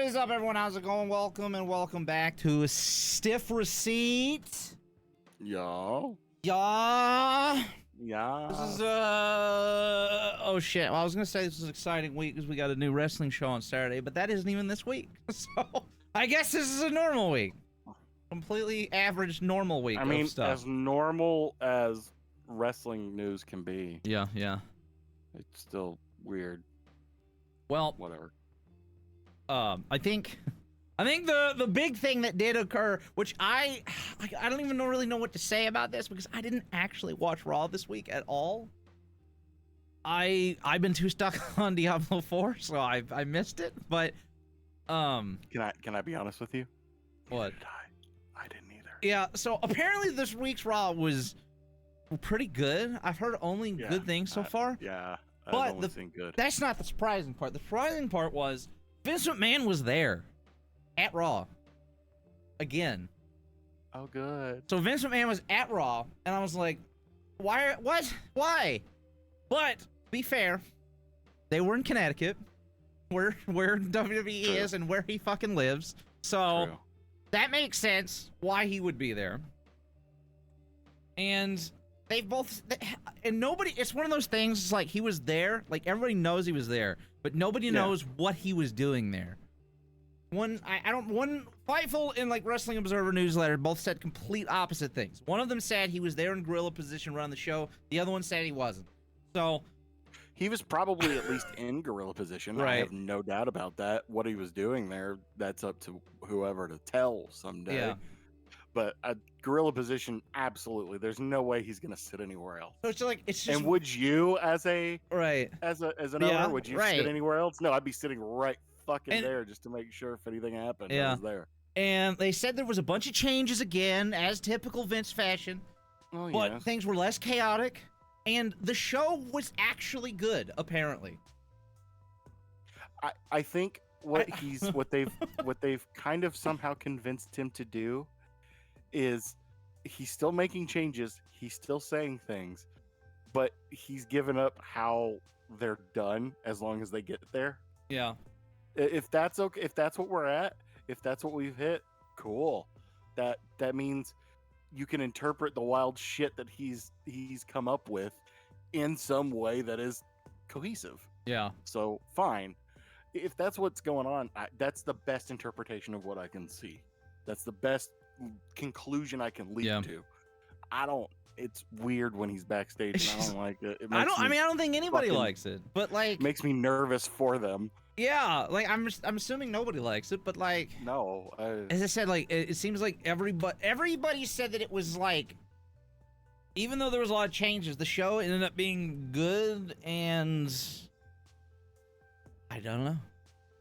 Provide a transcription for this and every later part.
What is up, everyone? How's it going? Welcome and welcome back to Stiff Receipt. Yo. Yeah. Yeah. This is, oh shit. Well, I was gonna say this is an exciting week because we got a new wrestling show on Saturday, but that isn't even this week. So, I guess this is a normal week. Completely average, normal week of stuff. As normal as wrestling news can be. Yeah. It's still weird. Well, Whatever. I think the big thing that did occur, which I don't even really know what to say about this because I didn't actually watch Raw this week at all. I've been too stuck on Diablo 4, so I missed it. But Can I be honest with you? What? I didn't either. Yeah. So apparently this week's Raw was pretty good. I've heard only good things so far. Yeah. But I've only seen good. That's not the surprising part. The surprising part was Vince McMahon was there at Raw again. Oh, good. So Vince McMahon was at Raw, and I was like, why? What? Why? But to be fair, they were in Connecticut, where WWE is and where he fucking lives. So True. that makes sense why he would be there. And they both, and nobody, it's one of those things, it's like he was there, like everybody knows he was there, but nobody knows what he was doing there. One Fightful and like Wrestling Observer newsletter both said complete opposite things. One of them said he was there in gorilla position running the show. The other one said he wasn't. So he was probably at least in gorilla position. Right. I have no doubt about that. What he was doing there, that's up to whoever to tell someday. Yeah. But a gorilla position, absolutely. There's no way he's gonna sit anywhere else. So it's like it's just. And would you, as an yeah, owner, would you sit anywhere else? No, I'd be sitting right fucking there just to make sure if anything happened, I was there. And they said there was a bunch of changes again, as typical Vince fashion. Oh, but things were less chaotic, and the show was actually good, apparently. I think what they've kind of somehow convinced him to do is he's still making changes, he's still saying things, but he's given up how they're done as long as they get there. Yeah. If that's okay, if that's what we're at, if that's what we've hit, cool. That means you can interpret the wild shit that he's come up with in some way that is cohesive. Yeah. So fine. If that's what's going on, that's the best interpretation of what I can see. That's the best conclusion I can lead to. It's weird when he's backstage and I don't like it. I don't think anybody likes it, but like makes me nervous for them. Yeah, like I'm assuming nobody likes it, but like no. As I said, like it seems like everybody said that it was like, even though there was a lot of changes, the show ended up being good, and I don't know.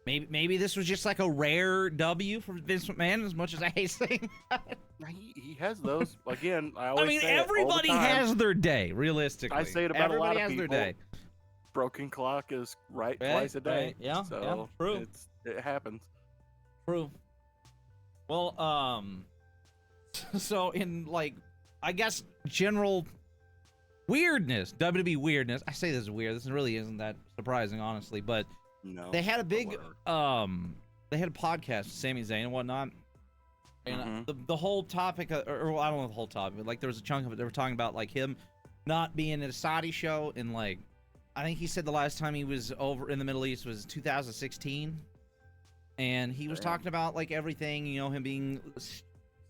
Maybe this was just like a rare W for Vince McMahon, as much as I hate saying that. He has those. Again, everybody has their day, realistically. I say it about a lot of people. Everybody has their day. Broken clock is right twice a day. Right. Yeah, so true. It happens. True. Well, so in like, I guess general weirdness, WWE weirdness. I say this is weird. This really isn't that surprising, honestly, but. No, they had a big they had a podcast, Sami Zayn and whatnot, and the whole topic, or I don't know the whole topic, but like there was a chunk of it they were talking about like him not being at a Saudi show, and like I think he said the last time he was over in the Middle East was 2016, and he was talking about like everything, you know, him being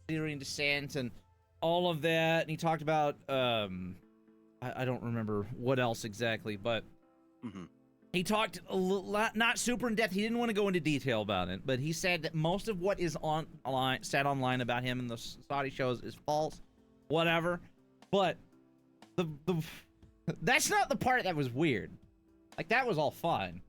Syrian descent and all of that, and he talked about I don't remember what else exactly, but he talked a lot, not super in depth. He didn't want to go into detail about it, but he said that most of what is said online about him in the Saudi shows is false, whatever. But that's not the part that was weird. Like, that was all fine.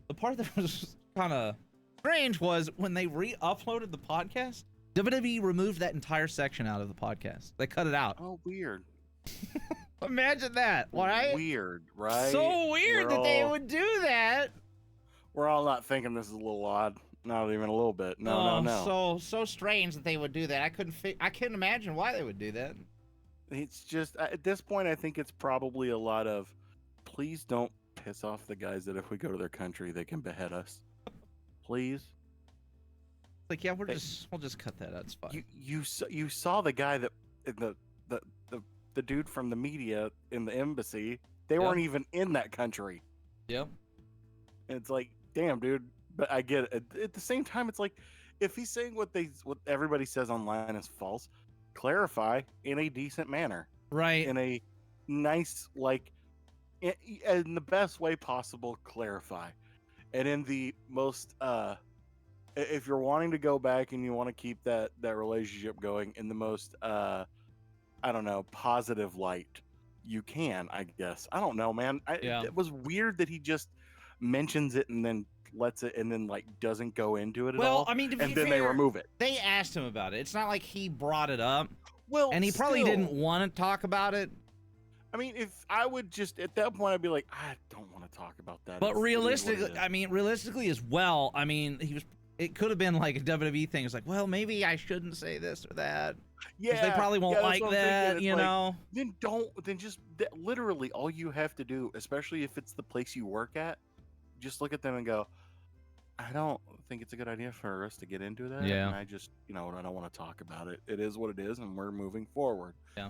The part that was kind of strange was when they re-uploaded the podcast, WWE removed that entire section out of the podcast. They cut it out. Oh, weird. Imagine that, right? Weird, right? So weird that they would do that. We're all not thinking this is a little odd. Not even a little bit. No. So strange that they would do that. I couldn't imagine why they would do that. It's just, at this point, I think it's probably a lot of, please don't piss off the guys that if we go to their country, they can behead us. Please. Like, yeah, we'll just cut that out. It's fine. You saw the guy that the dude from the media in the embassy. They weren't even in that country. Yep. And it's like, damn, dude. But I get it. At the same time, it's like, if he's saying what everybody says online is false, clarify in a decent manner, Right. in a nice, like, in the best way possible. Clarify, and in the most if you're wanting to go back and you want to keep that relationship going in the most I don't know, positive light you can, I guess. I don't know, man. It was weird that he just mentions it and then lets it and then like doesn't go into it at all. Well, I mean, to be and then fair, they remove it. They asked him about it. It's not like he brought it up. Well, and he probably still, didn't want to talk about it. I mean, if I would just at that point, I'd be like, I don't want to talk about that. But realistically as well, I mean, it could have been like a WWE thing. It's like, well, maybe I shouldn't say this or that. Yeah, they probably won't like that, you know. Then just literally all you have to do, especially if it's the place you work at, just look at them and go, I don't think it's a good idea for us to get into that. Yeah. And I just, I don't want to talk about it. It is what it is, and we're moving forward. Yeah.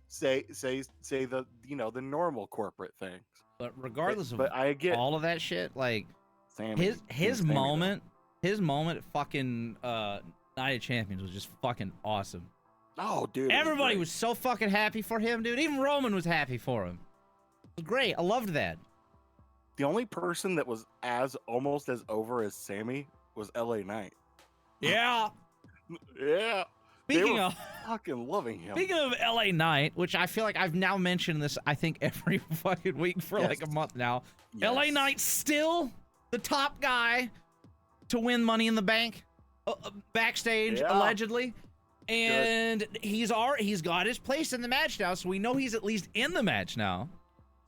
Say the the normal corporate things. But regardless of I get all of that shit, like Sammy, his moment at fucking Night of Champions was just fucking awesome. Oh, dude. Everybody was so fucking happy for him, dude. Even Roman was happy for him. It was great. I loved that. The only person that was almost as over as Sammy was LA Knight. Yeah. Yeah. Speaking of fucking loving him. Speaking of LA Knight, which I feel like I've now mentioned this, I think every fucking week for like a month now. Yes. LA Knight's still the top guy to win Money in the Bank, backstage allegedly, and he's got his place in the match now, so we know he's at least in the match now.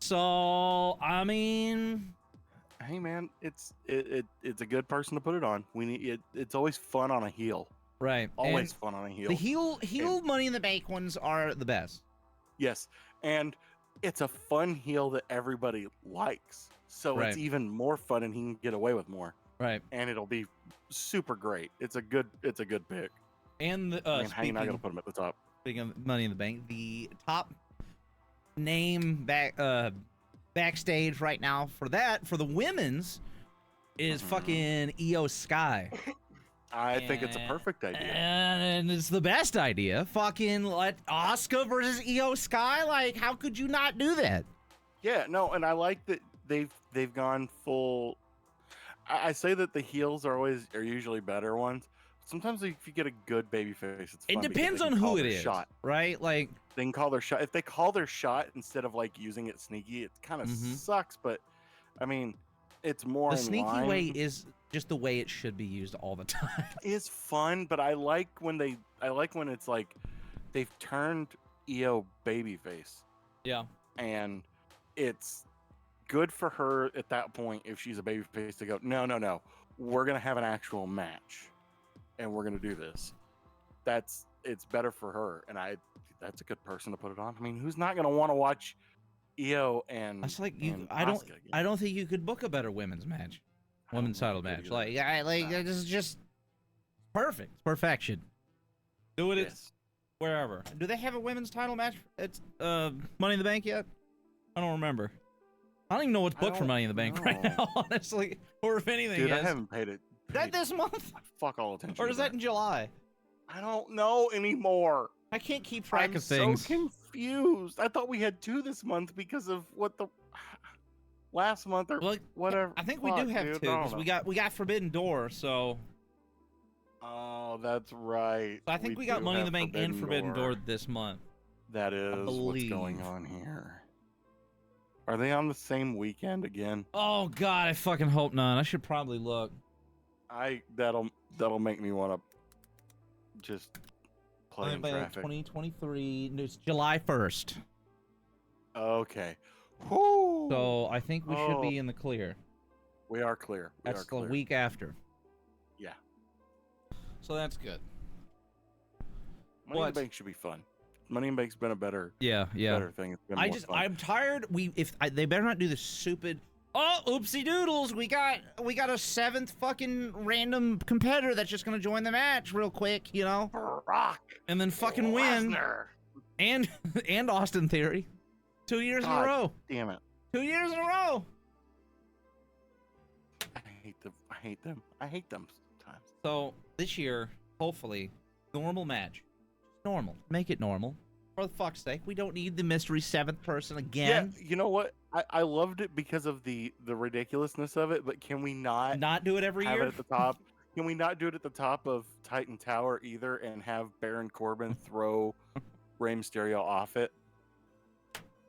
So I mean, hey man, it's a good person to put it on. We need it. It's always fun on a heel. Right. Always fun on a heel. The heel Money in the Bank ones are the best. Yes. And it's a fun heel that everybody likes. So it's even more fun and he can get away with more. Right. And it'll be super great. It's a good pick. And how you not gonna put him at the top? Speaking of Money in the Bank, the top name backstage right now for the women's is fucking Io Sky. I think it's a perfect idea. And it's the best idea. Fucking let Asuka versus Io Sky. Like, how could you not do that? Yeah, no, and I like that they've gone full. I say that the heels are usually better ones. Sometimes if you get a good babyface, it's fun. It depends on who it is, right? Like they can call their shot. If they call their shot instead of like using it sneaky, it kind of sucks. But I mean, it's more the sneaky way is just the way it should be used all the time. It's fun, but I like when it's like they've turned Io babyface. Yeah. And it's good for her at that point if she's a babyface to go, no, we're gonna have an actual match, and we're gonna do this. It's better for her, and that's a good person to put it on. I mean, who's not gonna want to watch Io and? It's like I don't think you could book a better women's match. Women's title match. This is just perfect. It's perfection. Do it wherever. Do they have a women's title match at Money in the Bank yet? I don't remember. I don't even know what's booked for Money in the Bank right now, honestly. Or if anything Dude, is. I haven't paid it. Is that this month? Fuck all attention. Or is that in July? I don't know anymore. I can't keep track of things. I'm so confused. I thought we had 2 this month because of what the last month or whatever. I think we do have 2 because we got Forbidden Door, so. Oh, that's right. So I think we got Money in the Bank and Forbidden Door this month. That is what's going on here. Are they on the same weekend again? Oh God, I fucking hope not. I should probably look. That'll make me want to just play in traffic. 2023. It's July 1st. Okay. Whoo! So I think we should be in the clear. We are clear. That's the week after. Yeah. So that's good. Money in the Bank should be fun. Money in the Bank's been a better thing. It's been more fun. I'm tired. They better not do the stupid oh, oopsie doodles, we got a seventh fucking random competitor that's just gonna join the match real quick, you know, Brock and then fucking win. Lesnar. And Austin Theory, 2 years in a row. Damn it! 2 years in a row. I hate them. I hate them sometimes. So this year, hopefully, normal match. Normal. Make it normal. For the fuck's sake, we don't need the mystery seventh person again. Yeah, you know what? I loved it because of the ridiculousness of it, but can we not do it every have year? it at the top? Can we not do it at the top of Titan Tower either and have Baron Corbin throw Rey Mysterio off it?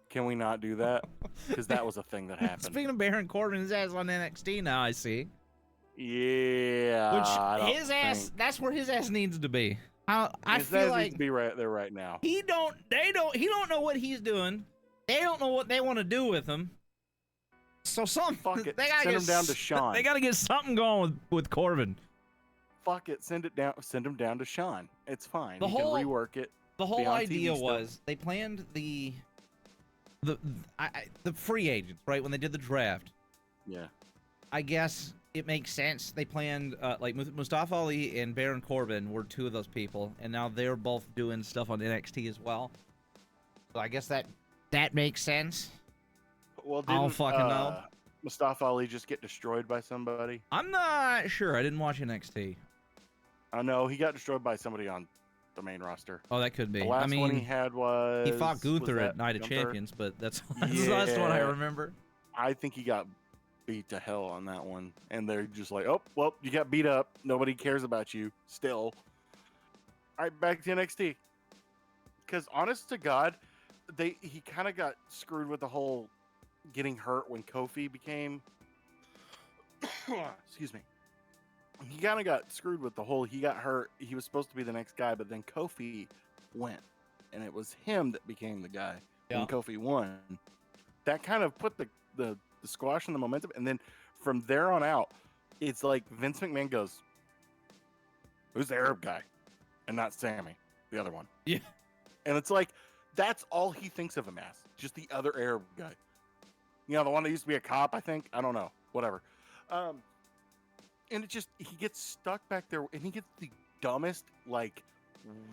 Can we not do that? Because that was a thing that happened. Speaking of Baron Corbin, his ass on NXT now, I see. Yeah. Which his ass, that's where his ass needs to be. I feel like needs to be right there right now. He don't know what he's doing. They don't know what they want to do with him. So Fuck it. They gotta send him down to Sean. They gotta get something going with Corbin. Fuck it. Send him down to Sean. It's fine. He can rework it. The whole idea was they planned the free agents, right, when they did the draft. Yeah. I guess it makes sense. They planned like Mustafa Ali and Baron Corbin were two of those people, and now they're both doing stuff on NXT as well. So I guess that makes sense. Well, I don't fucking know. Mustafa Ali just get destroyed by somebody? I'm not sure. I didn't watch NXT. I know he got destroyed by somebody on the main roster. Oh, that could be. The last one he had was... He fought Gunther at Night of Champions, but that's the last one I remember. I think he got beat to hell on that one. And they're just like, oh, well, you got beat up. Nobody cares about you still. All right, back to NXT. Because honest to God, he kind of got screwed with the whole getting hurt when Kofi became... Excuse me. He kind of got screwed with the whole he got hurt. He was supposed to be the next guy, but then Kofi went. And it was him that became the guy. Yeah. And Kofi won. That kind of put the squash and the momentum. And then from there on out, it's like Vince McMahon goes, who's the Arab guy? And not Sammy, the other one. Yeah. And it's like, that's all he thinks of him as. Just the other Arab guy. You know, the one that used to be a cop, I think. I don't know. Whatever. And it just, he gets stuck back there, and he gets the dumbest, like,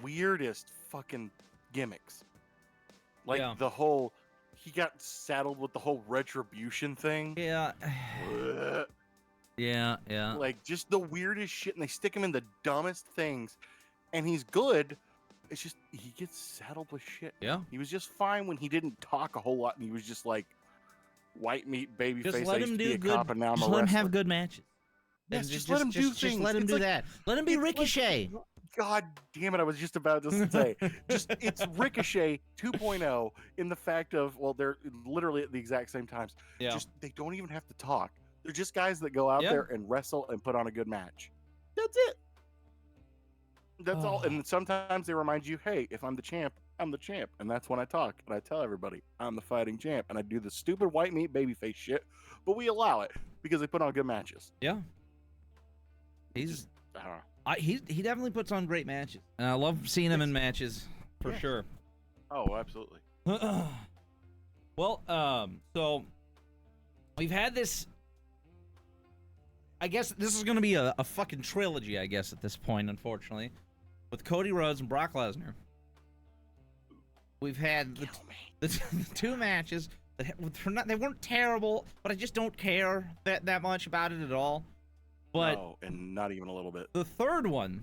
weirdest fucking gimmicks. Like, the whole, he got saddled with the whole retribution thing. Yeah. Yeah. Like, just the weirdest shit, and they stick him in the dumbest things, and he's good. It's just, he gets saddled with shit. Yeah. He was just fine when he didn't talk a whole lot, and he was just like, white meat, baby face. Just let him do good. Cop, and now I'm just a let him wrestler. have good matches. Yes, just let him do things. Just let him do that. Let him be Ricochet. Like, God damn it! I was just about to say, it's Ricochet 2.0 in the fact of, well, they're literally at the exact same times. Yeah. Just they don't even have to talk. They're just guys that go out there and wrestle and put on a good match. That's it. That's all. And sometimes they remind you, hey, if I'm the champ, I'm the champ. And that's when I talk and I tell everybody I'm the fighting champ. And I do the stupid white meat babyface shit, but we allow it because they put on good matches. Yeah. He's he definitely puts on great matches, and I love seeing him in matches for sure. Oh, absolutely. Well, so we've had this. I guess this is going to be a fucking trilogy, I guess, at this point, unfortunately, with Cody Rhodes and Brock Lesnar. We've had the two matches that they weren't terrible, but I just don't care that much about it at all. But no, and not even a little bit. The third one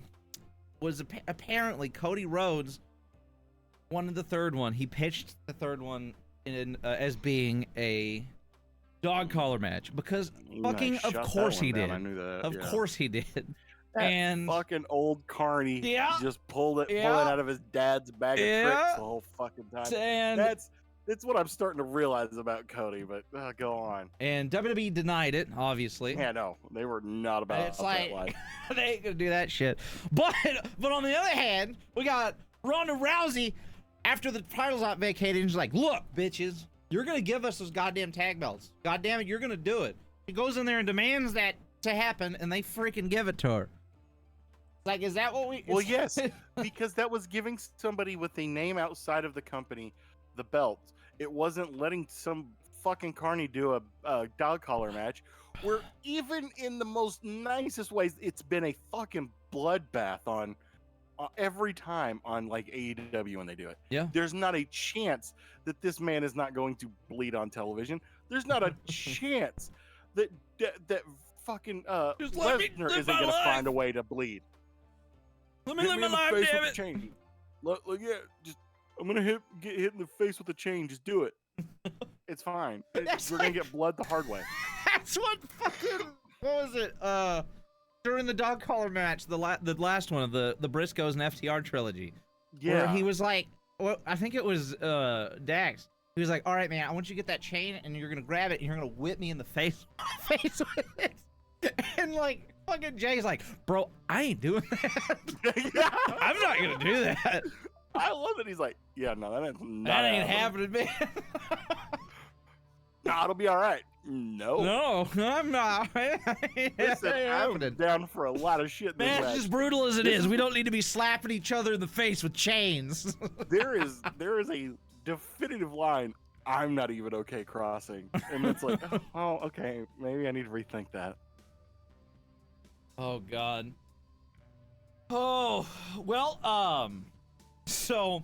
was apparently Cody Rhodes wanted the third one. He pitched the third one in as being a dog collar match because fucking of course he did. I knew that. Of course he did. And fucking old Carney just pulled it out of his dad's bag of tricks the whole fucking time. And that's what I'm starting to realize about Cody, but go on. And WWE denied it, obviously. Yeah, no, they were not about it's like, they ain't gonna do that shit. But on the other hand, we got Ronda Rousey after the title's out vacated, and she's like, look, bitches, you're gonna give us those goddamn tag belts. God damn it, you're gonna do it. She goes in there and demands that to happen, and they freaking give it to her. Like, is that what we... Well, yes, because that was giving somebody with a name outside of the company the belts. It wasn't letting some fucking Carney do a dog collar match where even in the most nicest ways, it's been a fucking bloodbath on every time on like AEW when they do it. Yeah. There's not a chance that this man is not going to bleed on television. There's not a chance that fucking Lesnar isn't going to find a way to bleed. Let me live my life, damn it. Chain. Look, yeah, just I'm gonna get hit in the face with a chain. Just do it. It's fine. We're gonna get blood the hard way. That's what fucking. What was it? During the dog collar match, the last one of the Briscoes and FTR trilogy. Yeah. Where he was like, well, I think it was Dax. He was like, "All right, man, I want you to get that chain, and you're gonna grab it, and you're gonna whip me in the face with it." And like fucking Jay's like, "Bro, I ain't doing that. Yeah. I'm not gonna do that." I love it. He's like, "Yeah, no, that ain't happening, man." Nah, it'll be all right. No, I'm not. Listen, I'm down for a lot of shit. Man, it's just brutal as it is. We don't need to be slapping each other in the face with chains. there is a definitive line I'm not even okay crossing, and it's like, oh, okay, maybe I need to rethink that. Oh God. Oh well. So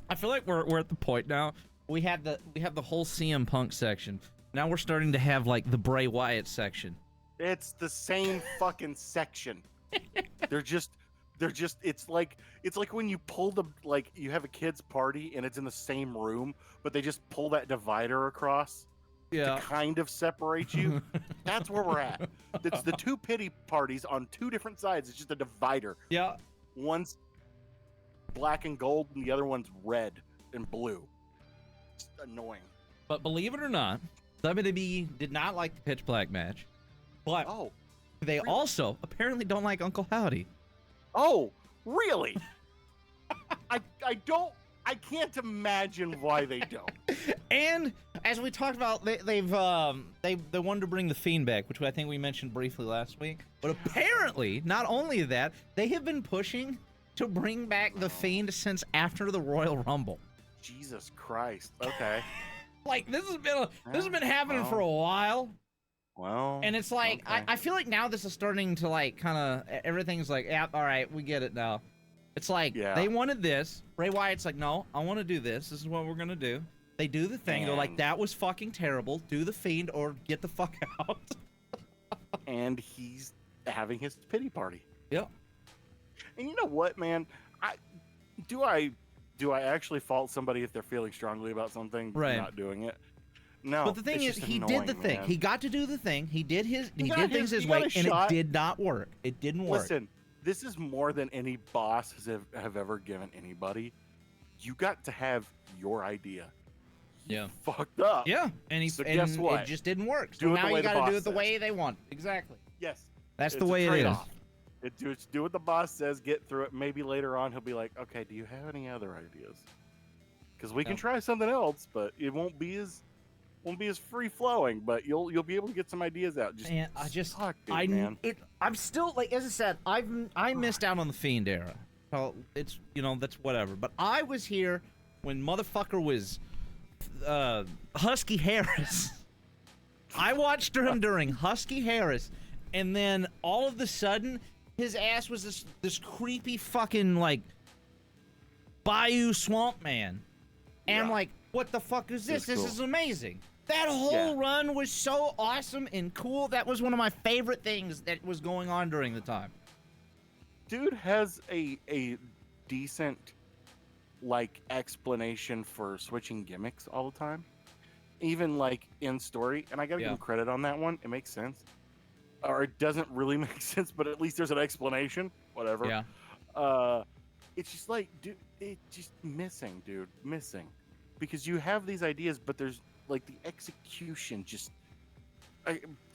I feel like we're at the point now. We have the whole CM Punk section. Now we're starting to have like the Bray Wyatt section. It's the same fucking section. They're just it's like when you pull you have a kid's party and it's in the same room, but they just pull that divider across to kind of separate you. That's where we're at. It's the two pity parties on two different sides. It's just a divider. Yeah. One's black and gold and the other one's red and blue. It's annoying. But believe it or not, WWE did not like the Pitch Black match. But they also apparently don't like Uncle Howdy. Oh, really? I can't imagine why they don't. And as we talked about, they wanted to bring the Fiend back, which I think we mentioned briefly last week. But apparently, not only that, they have been pushing to bring back the Fiend since after the Royal Rumble. Jesus Christ. Okay. Like this has been happening for a while. Well, and it's like I feel like now this is starting to like kind of everything's like, yeah, all right, we get it now. It's like they wanted this. Bray Wyatt's like, no, I want to do this. This is what we're gonna do. They do the thing. They're like, that was fucking terrible. Do the Fiend or get the fuck out. And he's having his pity party. Yep. And you know what, man? Do I actually fault somebody if they're feeling strongly about something not doing it? No. But the thing is, he did the thing. He got to do the thing. He did things his way, and it did not work. It didn't work. Listen, this is more than any boss have ever given anybody. You got to have your idea. You fucked up. Yeah, and guess what? It just didn't work. So now you got to do it the way they want. Exactly. Yes. That's the way it is. Do what the boss says, get through it. Maybe later on he'll be like, okay, do you have any other ideas? Because we can try something else, but it won't be as free flowing. But you'll be able to get some ideas out. I'm still like, as I said, I missed out on the Fiend era. So it's that's whatever. But I was here when motherfucker was Husky Harris. I watched him during Husky Harris, and then all of a sudden, his ass was this creepy fucking like Bayou Swamp Man, and I'm like, what the fuck is this? This is amazing. That whole run was so awesome and cool. That was one of my favorite things that was going on during the time. Dude has a decent like explanation for switching gimmicks all the time, even like in story, and I gotta give him credit on that one. It makes sense. Or it doesn't really make sense, but at least there's an explanation. Whatever. Yeah. It's just like, dude, it's just missing, because you have these ideas, but there's like the execution. Just,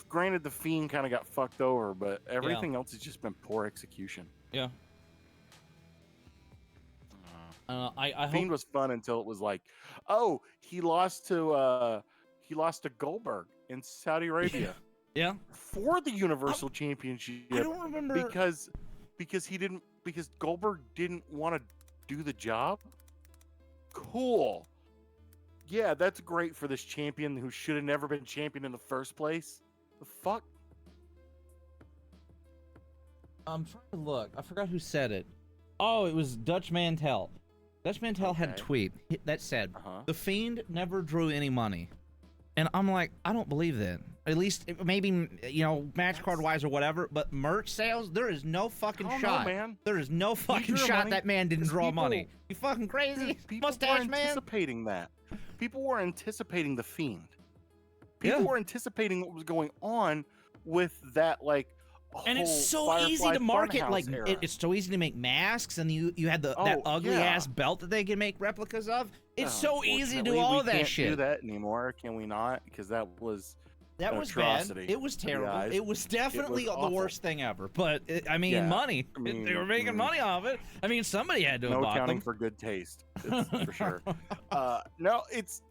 granted, the Fiend kind of got fucked over, but everything else has just been poor execution. Yeah. I Fiend was fun until it was like, oh, he lost to Goldberg in Saudi Arabia. Yeah. For the Universal Championship. I don't remember because Goldberg didn't want to do the job. Cool. yeah, that's great for this champion who should have never been champion in the first place. The fuck? I'm trying to look. I forgot who said it. Oh, it was Dutch Mantel. Dutch Mantel had a Okay. tweet that said, Uh-huh. "The Fiend never drew any money." And I'm like, I don't believe that. At least, maybe, you know, match card wise or whatever, but merch sales, there is no fucking I don't shot. know, man. There is no fucking drew shot money that man didn't 'cause draw people- money. You fucking crazy? Dude, people were Mustache man? anticipating that. People were anticipating the Fiend. People Yeah. were anticipating what was going on with that, like, And it's whole so easy Firefly to market. Funhouse Like, era. it's so easy to make masks, and you had that Oh, ugly yeah. ass belt that they can make replicas of. It's so easy to do Unfortunately, all we of that can't shit. do that anymore, can we not? Because that was That an was bad. atrocity It was to the terrible. eyes. It was definitely the awful. worst thing ever. But I mean, Yeah, money. I mean, They were making mm. money off it. I mean, somebody had to have no bought accounting them. for good taste. It's for sure. No, it's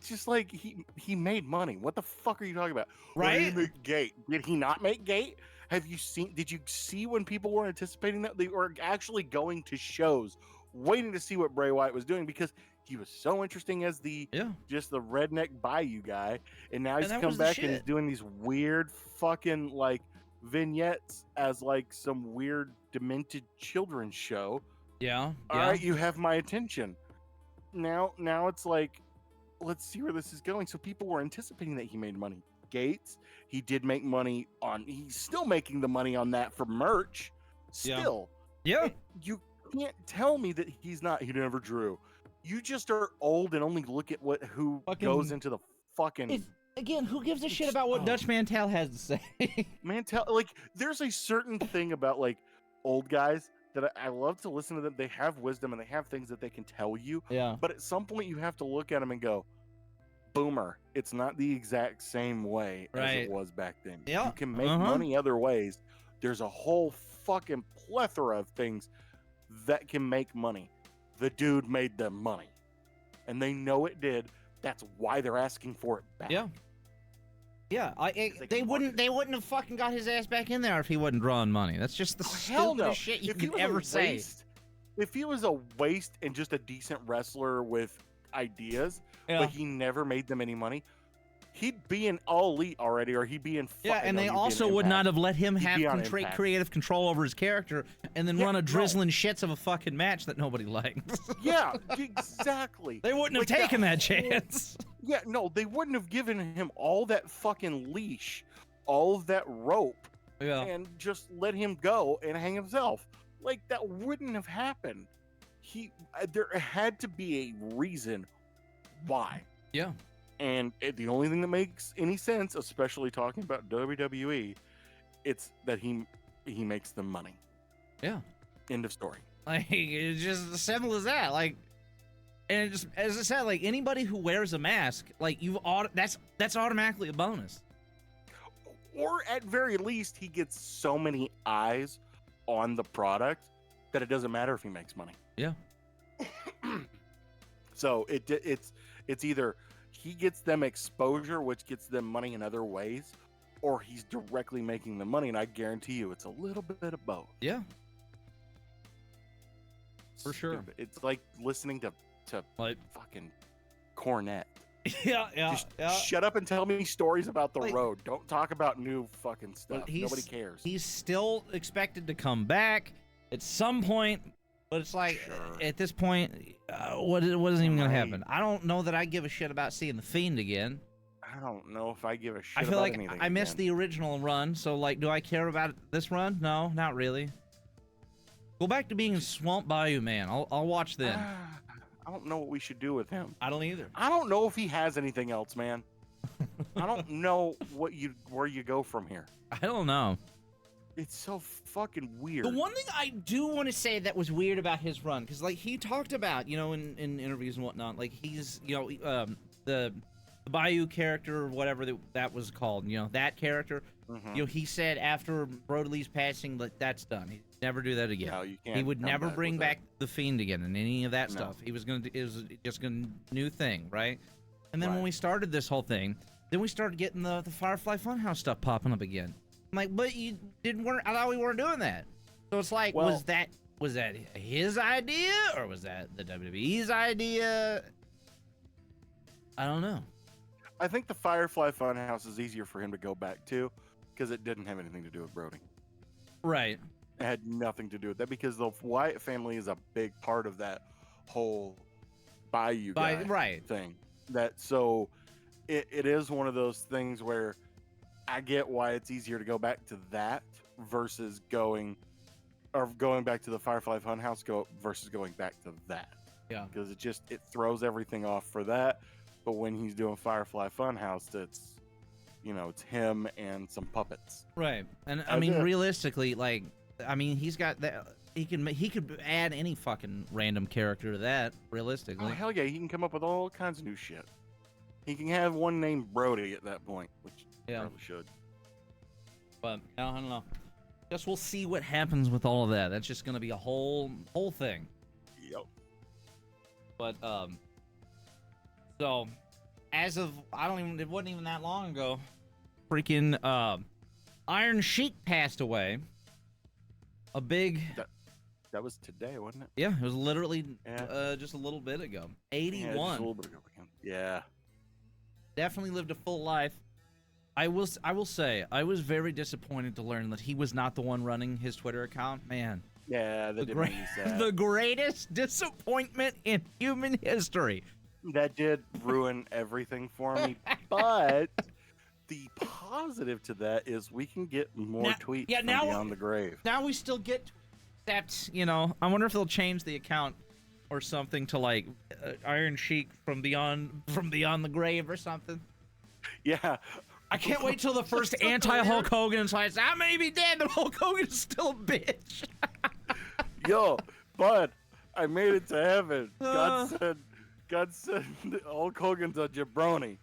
just like he made money. What the fuck are you talking about? Well, he Right? made Gate. Did he not make Gate? Did you see when people were anticipating that? They were actually going to shows waiting to see what Bray Wyatt was doing because he was so interesting as Yeah. just the redneck bayou guy, and now he's that come was the back and he's shit. doing these weird fucking like vignettes as like some weird demented children's show. Yeah. All right, you have my attention. Now it's like, let's see where this is going. So people were anticipating that he made money. Gates, he did make money on. He's still making the money on that for merch. Yeah. Still, Yeah. you can't tell me that he's not. He never drew. You just are old and only look at who Fucking- goes into the fucking. It's, again, who gives a shit about what Oh. Dutch Mantel has to say? Man, like there's a certain thing about like old guys that I love to listen to them. They have wisdom and they have things that they can tell you. Yeah. But at some point, you have to look at them and go, "Boomer, it's not the exact same way as Right. it was back then. Yeah, You can make uh-huh. money other ways. There's a whole fucking plethora of things that can make money. The dude made them money, and they know it did. That's why they're asking for it back. Yeah. Yeah, they they can wouldn't. market They wouldn't have fucking got his ass back in there if he wasn't drawing money. That's just the Oh, hell no. stupidest shit you If he could was ever a say. waste, if he was a waste and just a decent wrestler with ideas, Yeah. but he never made them any money, he'd be in All Elite already, or he'd be in. Yeah, and no, they he'd be in also would not Impact. have let him He'd have be on Impact. creative control over his character and then Yeah, run a no. drizzling shits of a fucking match that nobody liked. Yeah, exactly. They wouldn't have Like taken that whole- chance. Yeah, no, they wouldn't have given him all that fucking leash, all of that rope, Yeah. and just let him go and hang himself. Like that wouldn't have happened. There had to be a reason why. Yeah. And the only thing that makes any sense, especially talking about WWE, it's that he makes them money. Yeah. End of story. Like, it's just as simple as that. Like, and it just, as I said, like anybody who wears a mask, like that's automatically a bonus. Or at very least, he gets so many eyes on the product that it doesn't matter if he makes money. Yeah. So it's either he gets them exposure, which gets them money in other ways, or he's directly making the money. And I guarantee you, it's a little bit of both. Yeah. For sure. Stupid. It's like listening to Like, fucking Cornette. yeah, yeah, Just yeah. shut up and tell me stories about the Like- road. Don't talk about new fucking stuff. But Nobody cares. He's still expected to come back at some point, but it's like Sure. at this point, what isn't even gonna Right. happen? I don't know that I give a shit about seeing the Fiend again. I don't know if I give a shit I feel about like anything. I missed again. the original run, so like, do I care about this run? No, not really. Go back to being Swamp Bayou Man. I'll watch then. I don't know what we should do with him. I don't either. I don't know if he has anything else, man. I don't know where you go from here. I don't know. It's so fucking weird. The one thing I do want to say that was weird about his run, because like he talked about, you know, in interviews and whatnot, like he's, you know, the Bayou character or whatever that was called, you know, that character, Mhm. you know, he said after Brodely's passing, like that's done. He'd never do that again. No, you can't. He would come never back bring with back the Fiend again and any of that No. stuff. He was gonna do, it was just gonna new thing, right? And then when Right. we started this whole thing, then we started getting the Firefly Funhouse stuff popping up again. I'm like, but you weren't. I thought we weren't doing that. So it's like, Well- was that his idea or was that the WWE's idea? I don't know. I think the Firefly Funhouse is easier for him to go back to because it didn't have anything to do with Brody. Right. It had nothing to do with that because the Wyatt family is a big part of that whole Bayou guy right. thing. That so it is one of those things where I get why it's easier to go back to that versus going back to the Firefly Funhouse versus going back to that. Yeah. Because it throws everything off for that. But when he's doing Firefly Funhouse, it's it's him and some puppets. Right. And I mean, realistically, like, I mean, he's got that. He could add any fucking random character to that. Realistically. Oh hell yeah, he can come up with all kinds of new shit. He can have one named Brody at that point, which he probably should. But I don't know. Guess we'll see what happens with all of that. That's just gonna be a whole thing. Yep. But so as of it wasn't even that long ago, freaking Iron Sheik passed away. A big that was today, wasn't it? Yeah, it was literally just a little bit ago. 81. Yeah, just a little bit ago. Yeah. Definitely lived a full life. I will say I was very disappointed to learn that he was not the one running his Twitter account. Man. Yeah, that did make me sad. The greatest disappointment in human history. That did ruin everything for me. But the positive to that is we can get more tweets from Beyond the Grave. Now we still get, except, I wonder if they'll change the account or something to like Iron Sheik from Beyond the Grave or something. Yeah. I can't wait till the first anti-Hulk Hogan fights. I may be dead, but Hulk Hogan is still a bitch. Yo, bud, I made it to heaven. God said Hulk Hogan's a jabroni.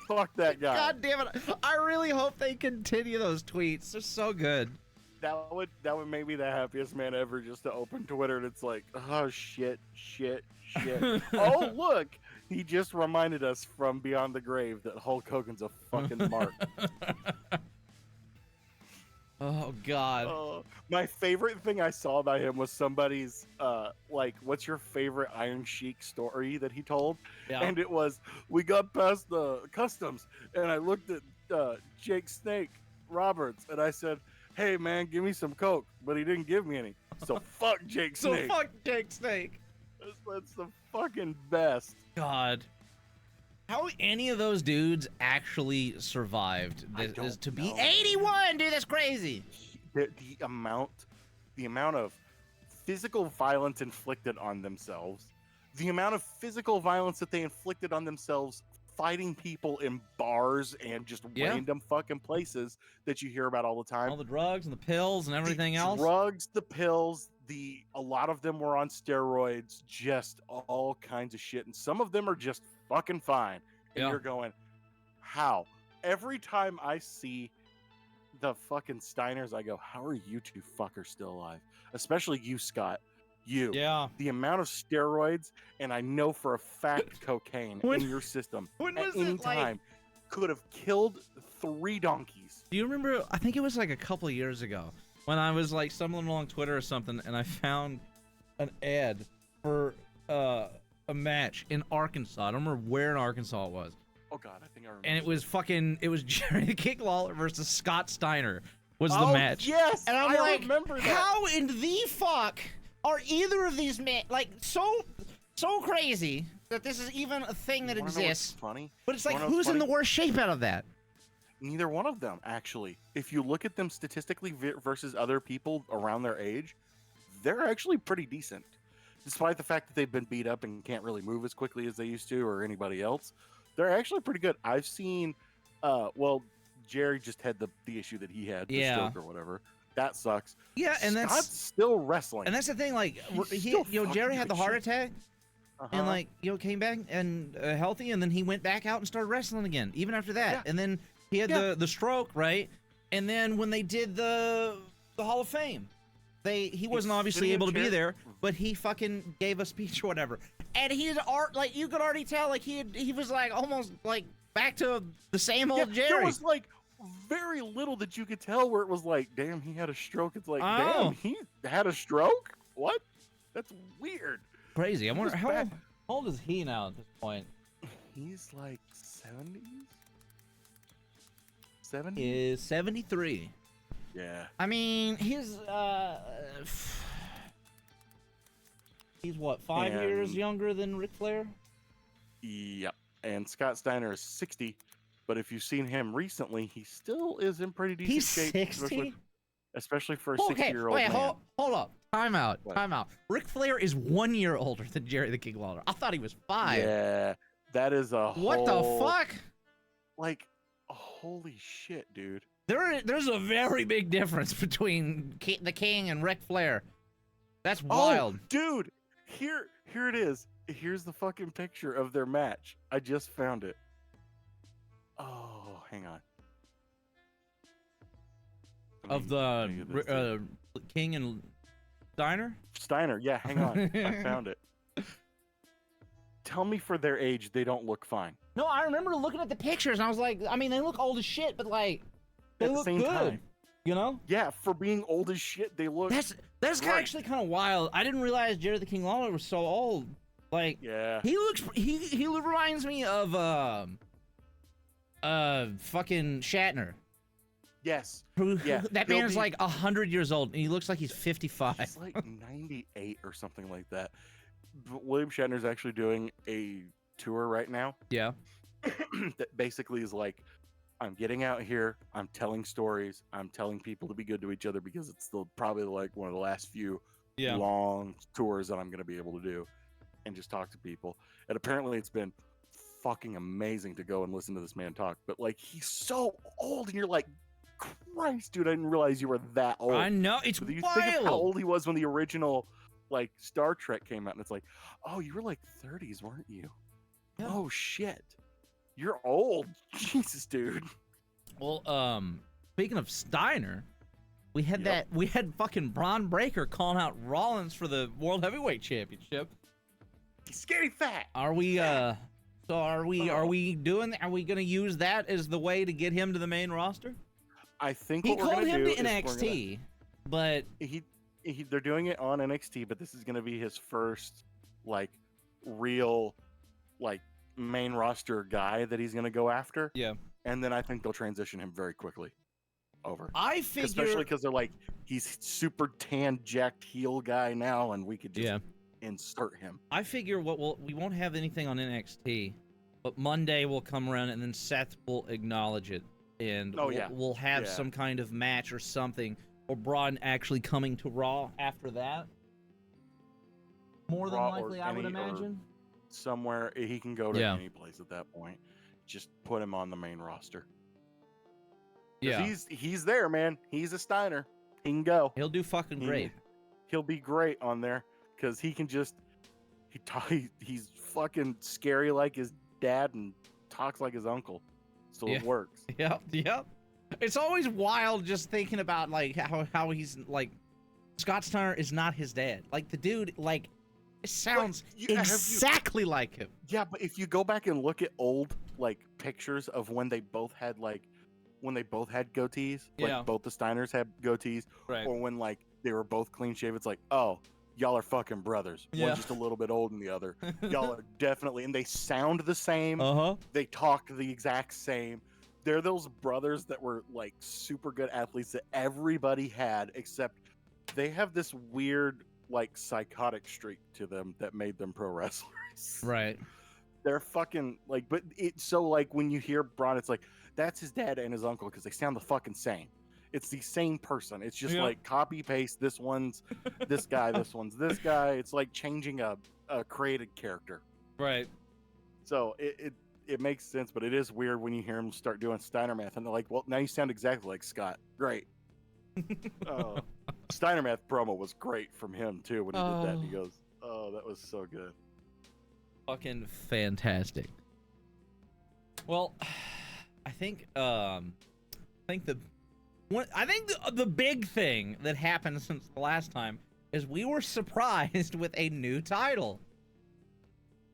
Fuck that guy. God damn it. I really hope they continue those tweets. They're so good. That would make me the happiest man ever, just to open Twitter and it's like, oh shit. Oh look, he just reminded us from Beyond the Grave that Hulk Hogan's a fucking mark. Oh God. My favorite thing I saw about him was somebody's what's your favorite Iron Sheik story that he told? Yeah. And it was, we got past the customs and I looked at Jake Snake Roberts and I said, hey man, give me some Coke, but he didn't give me any. So fuck Jake Snake. That's the fucking best. God. How any of those dudes actually survived this to be 81, dude, that's crazy. The amount of physical violence inflicted on themselves, the amount of physical violence that they inflicted on themselves fighting people in bars and just random fucking places that you hear about all the time. All the drugs and the pills and everything else. Drugs, the pills, a lot of them were on steroids, just all kinds of shit. And some of them are just fucking fine. And you're going, how? Every time I see the fucking Steiners, I go, how are you two fuckers still alive? Especially you, Scott. You. Yeah. The amount of steroids, and I know for a fact cocaine in your system at any time could have killed 3 donkeys. Do you remember, I think it was like a couple of years ago, when I was like stumbling along Twitter or something, and I found an ad for a match in Arkansas. I don't remember where in Arkansas it was. Oh God, I think I remember. And it was Jerry the King Lawler versus Scott Steiner was the match. Yes, and I'm like, remember that. How in the fuck are either of these men like so crazy that this is even a thing that exists? Funny, but it's like, who's in the worst shape out of that? Neither one of them, actually. If you look at them statistically versus other people around their age, they're actually pretty decent. Despite the fact that they've been beat up and can't really move as quickly as they used to, or anybody else, they're actually pretty good. I've seen, Jerry just had the issue that he had, the stroke or whatever. That sucks. Yeah, and Scott's still wrestling. And that's the thing, like, Jerry had the heart attack, and like, came back and healthy, and then he went back out and started wrestling again, even after that. And then he had the stroke, right? And then when they did the Hall of Fame, he wasn't obviously able to be there, but he fucking gave a speech or whatever. And he had like, you could already tell, like, he was like almost like back to the same old Jerry. There was like very little that you could tell where it was like, damn, he had a stroke. It's like, damn, he had a stroke? What? That's weird. Crazy. I wonder how old is he now at this point? he's like 70s? 70? Is 73. Yeah. I mean, he's what, 5 years younger than Ric Flair? Yep. And Scott Steiner is 60, but if you've seen him recently, he still is in pretty decent He's shape. 60? Especially for a Okay, 60-year-old wait, man. hold up. Time out. What? Time out. Ric Flair is 1 year older than Jerry the King Lawler. I thought he was 5. Yeah, that is a What the fuck? Like, holy shit, dude. There's a very big difference between the King and Ric Flair. That's wild. Oh, dude, here it is. Here's the fucking picture of their match. I just found it. Oh, hang on. Of the King and Steiner, yeah, hang on. I found it. Tell me for their age, they don't look fine. No, I remember looking at the pictures and I was like, I mean, they look old as shit, but like, they look good. Time. You know? Yeah, for being old as shit, they look. That's right. actually kind of wild. I didn't realize Jerry the King Lawler was so old. Like, yeah, he reminds me of fucking Shatner. Yes. Yeah. That man is like 100 years old and he looks like he's 55. He's like 98 or something like that. But William Shatner's actually doing a tour right now. Yeah. That basically is like, I'm getting out here, I'm telling stories, I'm telling people to be good to each other because it's still probably like one of the last few long tours that I'm going to be able to do and just talk to people. And apparently it's been fucking amazing to go and listen to this man talk. But like, he's so old and you're like, Christ, dude, I didn't realize you were that old. I know, it's so you wild. Think of how old he was when the original like Star Trek came out and it's like, oh, you were like 30s, weren't you? Yeah. Oh shit. You're old. Jesus, dude. Well, speaking of Steiner, we had fucking Braun Breaker calling out Rollins for the World Heavyweight Championship. He's skinny fat. Are we are we gonna use that as the way to get him to the main roster? I think he called him to NXT, but they're doing it on NXT, but this is gonna be his first like real like main roster guy that he's gonna go after. Yeah. And then I think they'll transition him very quickly over. I figure, especially because they're like, he's super tan, jacked heel guy now, and we could just insert him. I figure we won't have anything on NXT, but Monday will come around and then Seth will acknowledge it, and we'll have some kind of match or something, or Braun actually coming to Raw after that. More than likely, I would imagine. Somewhere he can go to any place at that point. Just put him on the main roster. Yeah, he's there, man. He's a Steiner. He can go. He'll do fucking great. He'll be great on there because he can just he's fucking scary like his dad and talks like his uncle. So it works. Yep. It's always wild just thinking about like how he's like Scott Steiner is not his dad. Like the dude like it sounds exactly like him. Yeah, but if you go back and look at old like pictures of when they both had goatees, like both the Steiners had goatees, or when like they were both clean shaven, it's like, oh, y'all are fucking brothers. Yeah. One's just a little bit older than the other. Y'all are definitely, and they sound the same. They talk the exact same. They're those brothers that were like super good athletes that everybody had, except they have this weird like psychotic streak to them that made them pro wrestlers. Right. They're fucking like, but it's so like when you hear Braun, it's like that's his dad and his uncle because they sound the fucking same. It's the same person. It's just like copy paste. This one's this guy. This one's this guy. It's like changing a created character. Right. So it makes sense, but it is weird when you hear him start doing Steiner math and they're like, well, now you sound exactly like Scott. Great. Steiner math promo was great from him too when he did that. He goes, oh, that was so good. Fucking fantastic. Well, I think the big thing that happened since the last time is we were surprised with a new title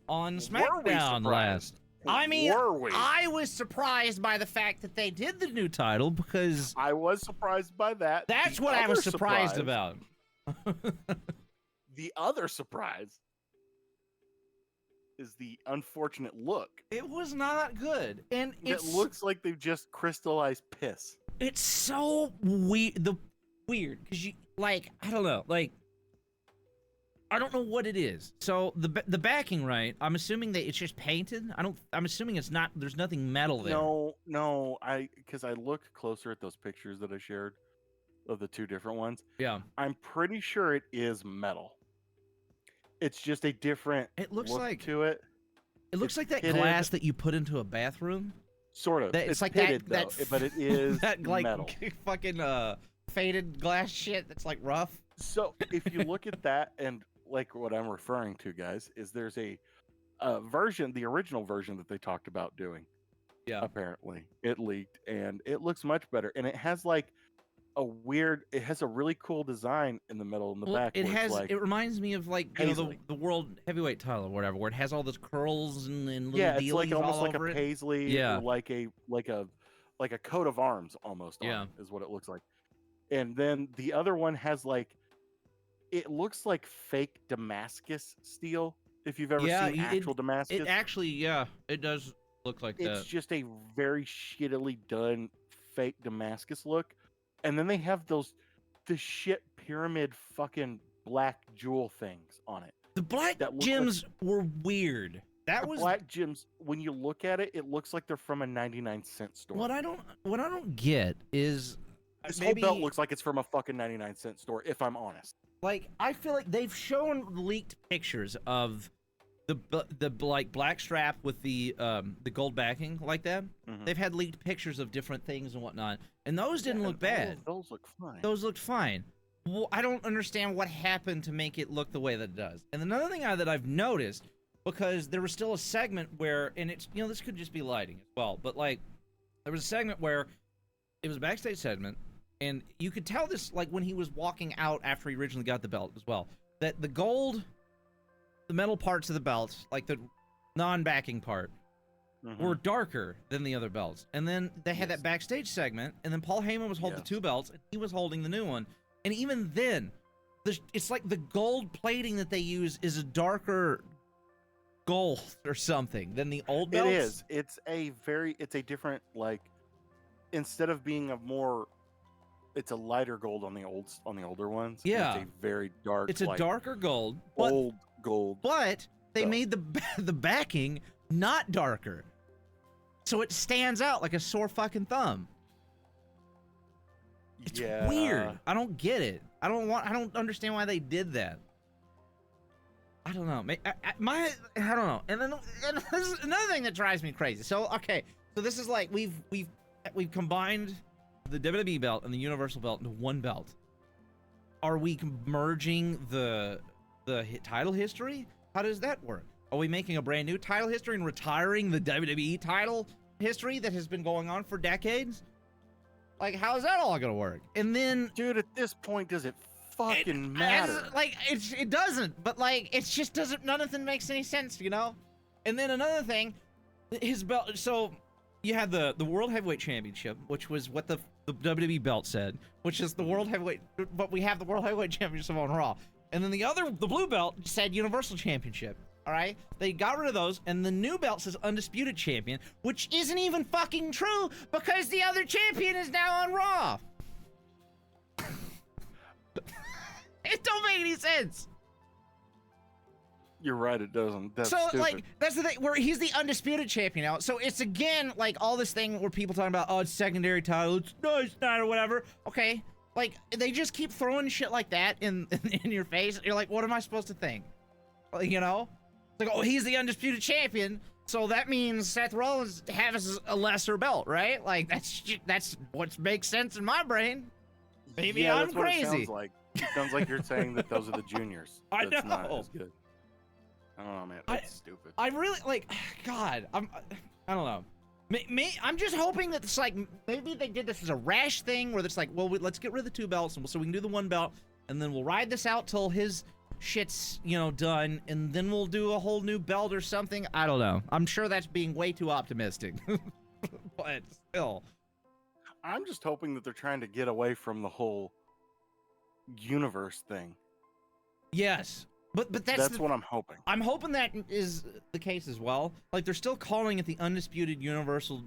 on SmackDown last. I mean, I was surprised by the fact that they did the new title because I was surprised by that. That's what I was surprised about. The other surprise is the unfortunate look. It was not good, and It looks like they've just crystallized piss. It's so weird. Weird because you like I don't know, like I don't know what it is. So the backing, right? I'm assuming that it's just painted. I'm assuming it's not. There's nothing metal there. No. Because I looked closer at those pictures that I shared of the two different ones. Yeah. I'm pretty sure it is metal. It's just a different. It looks look like to it. It looks like that pitted. glass that you put into a bathroom. Sort of. It's like pitted, that, but it is that like metal. Fucking faded glass shit that's like rough. So if you look at that, and like what I'm referring to, guys, is there's a version, the original version that they talked about doing. Yeah. Apparently, it leaked, and it looks much better, and it has like it has a really cool design in the middle and the back. It has. Like, it reminds me of like the world heavyweight title or whatever, where it has all those curls and little it's like almost like a it. paisley, or like a coat of arms almost. Yeah, is what it looks like. And then the other one has like, it looks like fake Damascus steel. If you've ever seen actual Damascus, it actually, it does look like that. It's just a very shittily done fake Damascus look. And then they have the shit pyramid fucking black jewel things on it. The black gems were weird. Black gems, when you look at it, it looks like they're from a 99-cent store. What I don't get is this whole belt looks like it's from a fucking 99-cent store, if I'm honest. Like, I feel like they've shown leaked pictures of the like black strap with the gold backing like that. Mm-hmm. They've had leaked pictures of different things and whatnot, and those didn't look bad. Those look fine. Those looked fine. Well, I don't understand what happened to make it look the way that it does. And another thing that I've noticed, because there was still a segment where, and it's, this could just be lighting as well, but like there was a segment where it was a backstage segment, and you could tell this like when he was walking out after he originally got the belt as well, that the gold, the metal parts of the belts, like the non-backing part, were darker than the other belts. And then they had that backstage segment, and then Paul Heyman was holding the two belts, and he was holding the new one. And even then, it's like the gold plating that they use is a darker gold or something than the old belts. It is. It's a different, like, instead of being it's a lighter gold on the older ones. Yeah. It's a very dark. It's a darker gold. Old gold. But they made the backing not darker, so it stands out like a sore fucking thumb. It's weird. I don't get it. I don't understand why they did that. I don't know. I don't know. And then this is another thing that drives me crazy. So this is like we've combined the WWE belt and the Universal belt into one belt. Are we merging the title history? How does that work? Are we making a brand new title history and retiring the WWE title history that has been going on for decades? Like, how is that all gonna work? And then, dude, at this point, does it fucking matter? It doesn't. But like, it just doesn't. None of it makes any sense, And then another thing, his belt. So you had the World Heavyweight Championship, which was what the WWE belt said, which is the World Heavyweight. But we have the World Heavyweight Championship on Raw, and then the blue belt said Universal Championship. All right, they got rid of those, and the new belt says Undisputed Champion, which isn't even fucking true because the other champion is now on Raw. It don't make any sense. You're right, it doesn't. That's so stupid. Like, that's the thing where he's the Undisputed Champion now. So it's again like all this thing where people talking about, it's secondary title, it's not or whatever. Okay, like they just keep throwing shit like that in your face. You're like, what am I supposed to think? Like, oh, he's the Undisputed Champion, so that means Seth Rollins has a lesser belt, right? Like, that's what makes sense in my brain. Maybe I'm crazy. What it sounds like. It sounds like you're saying that those are the juniors. I know. Not as good. I don't know, man. That's stupid. I really, God, I don't know. I'm just hoping that it's like, maybe they did this as a rash thing where it's like, well, let's get rid of the two belts, so we can do the one belt, and then we'll ride this out till his shit's done, and then we'll do a whole new belt or something. I don't know. I'm sure that's being way too optimistic. But still, I'm just hoping that they're trying to get away from the whole universe thing. Yes, But that's what I'm hoping. I'm hoping that is the case as well. Like, they're still calling it the Undisputed Universal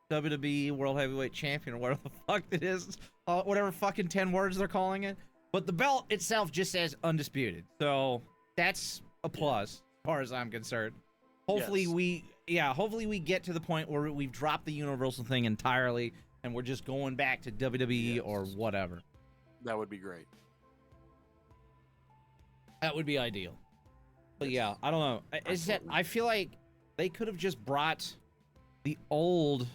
WWE World Heavyweight Champion, or whatever the fuck it is. Whatever fucking 10 words they're calling it. But the belt itself just says Undisputed. So, that's a plus, as far as I'm concerned. Hopefully hopefully we get to the point where we've dropped the Universal thing entirely, and we're just going back to WWE or whatever. That would be great. That would be ideal. But yeah, I don't know. Is that I feel like they could have just brought the old,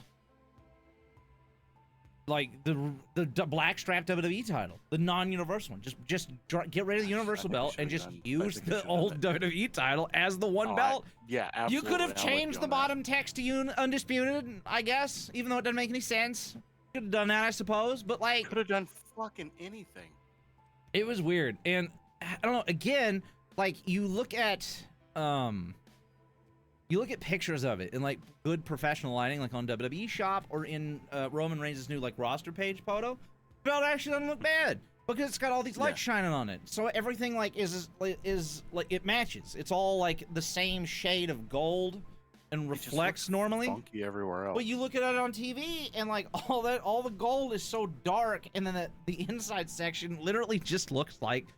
like the black strap WWE title, the non-universal one. Just get rid of the Universal belt and just use the old WWE title as the one belt. Yeah, absolutely. You could have changed the bottom text to Undisputed, I guess, even though it doesn't make any sense. Could have done that, I suppose. But like, could have done fucking anything. It was weird, and I don't know. Again, like you look at pictures of it in like good professional lighting, like on WWE Shop or in Roman Reigns' new like roster page photo. The belt actually doesn't look bad because it's got all these lights shining on it. So everything like is like it matches. It's all like the same shade of gold and reflects normally. Funky everywhere else. But you look at it on TV and like all the gold is so dark, and then the inside section literally just looks like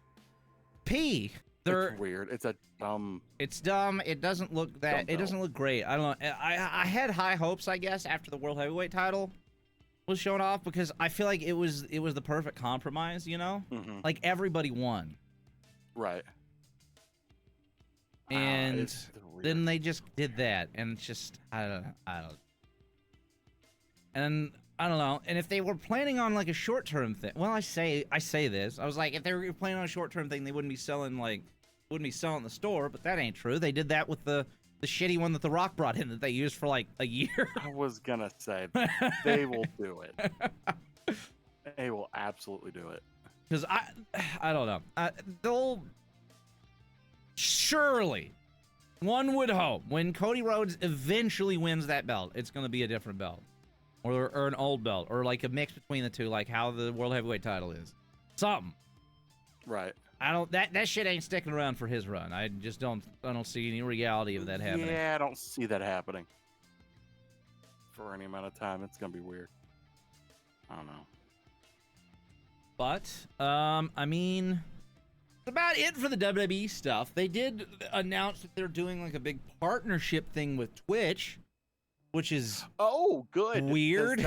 pee. It's weird. It's dumb. It doesn't look that. It doesn't look great. I don't know. I had high hopes, I guess, after the World Heavyweight title was shown off, because I feel like it was the perfect compromise. You know, like everybody won. Right. And then they just did that, and it's just I don't. And I don't know. And if they were planning on like a short-term thing, well, I say this. I was like, if they were planning on a short-term thing, they wouldn't be selling in the store. But that ain't true. They did that with the shitty one that The Rock brought in that they used for like a year. I was gonna say they will do it. They will absolutely do it. Because I don't know. They'll surely. One would hope when Cody Rhodes eventually wins that belt, it's going to be a different belt. Or an old belt, or like a mix between the two, like how the World Heavyweight title is. Something. Right. That shit ain't sticking around for his run. I don't see any reality of that happening. Yeah, I don't see that happening. For any amount of time, it's gonna be weird. I don't know. But, I mean, that's about it for the WWE stuff. They did announce that they're doing like a big partnership thing with Twitch, which is good, weird.